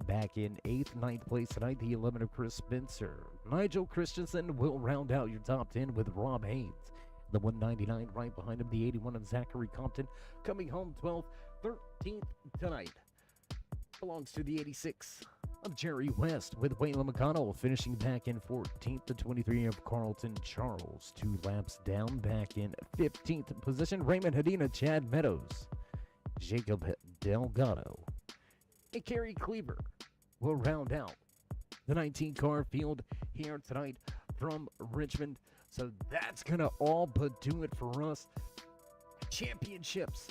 Back in 8th, 9th place tonight, the 11 of Chris Spencer. Nigel Christensen will round out your top 10 with Rob Haynes. The 199 right behind him, the 81 of Zachary Compton. Coming home 12th, 13th tonight belongs to the 86 of Jerry West, with Waylon McConnell finishing back in 14th. The 23 of Carlton Charles, 2 laps down, back in 15th position. Raymond Hadina, Chad Meadows, Jacob Delgado, and Kerry Cleaver will round out the 19 car field here tonight from Richmond. So that's gonna all but do it for us. Championships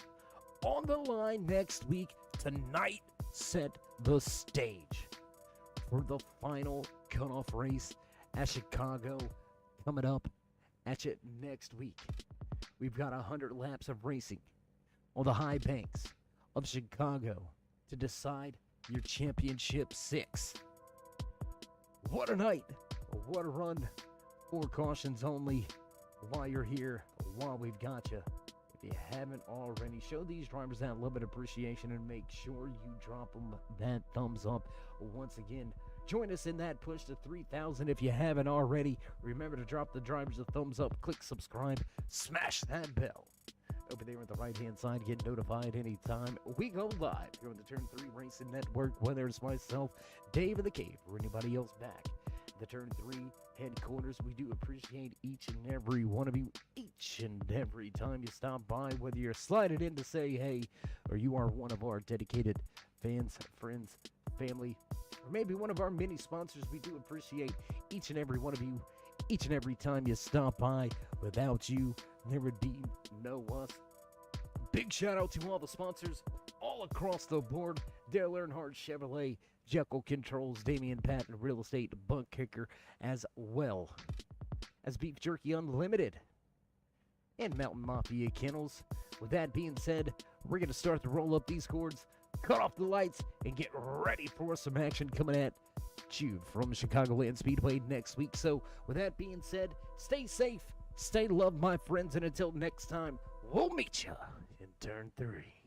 on the line next week. Tonight set the stage for the final cutoff race at Chicago coming up at you next week. We've got 100 laps of racing on the high banks of Chicago to decide your championship 6. What a night, what a run. 4 cautions only while you're here, while we've got you. If you haven't already, show these drivers that love and appreciation and make sure you drop them that thumbs up. Once again, join us in that push to 3,000 if you haven't already. Remember to drop the drivers a thumbs up, click subscribe, smash that bell. Over there on the right-hand side, get notified anytime we go live here on the Turn 3 Racing Network, whether it's myself, Dave in the Cave, or anybody else back. The Turn 3 headquarters, we do appreciate each and every one of you, each and every time you stop by, whether you're sliding in to say hey, or you are one of our dedicated fans, friends, family, or maybe one of our many sponsors. We do appreciate each and every one of you, each and every time you stop by. Without you, there would be no us. Big shout out to all the sponsors all across the board. Dale Earnhardt Chevrolet, Jekyll Controls, Damian Patton Real Estate, Bunk Kicker, as well as Beef Jerky Unlimited and Mountain Mafia Kennels. With that being said, we're going to start to roll up these cords, cut off the lights, and get ready for some action coming at you from Chicagoland Speedway next week. So with that being said, stay safe, stay loved, my friends, and until next time, we'll meet you in Turn 3.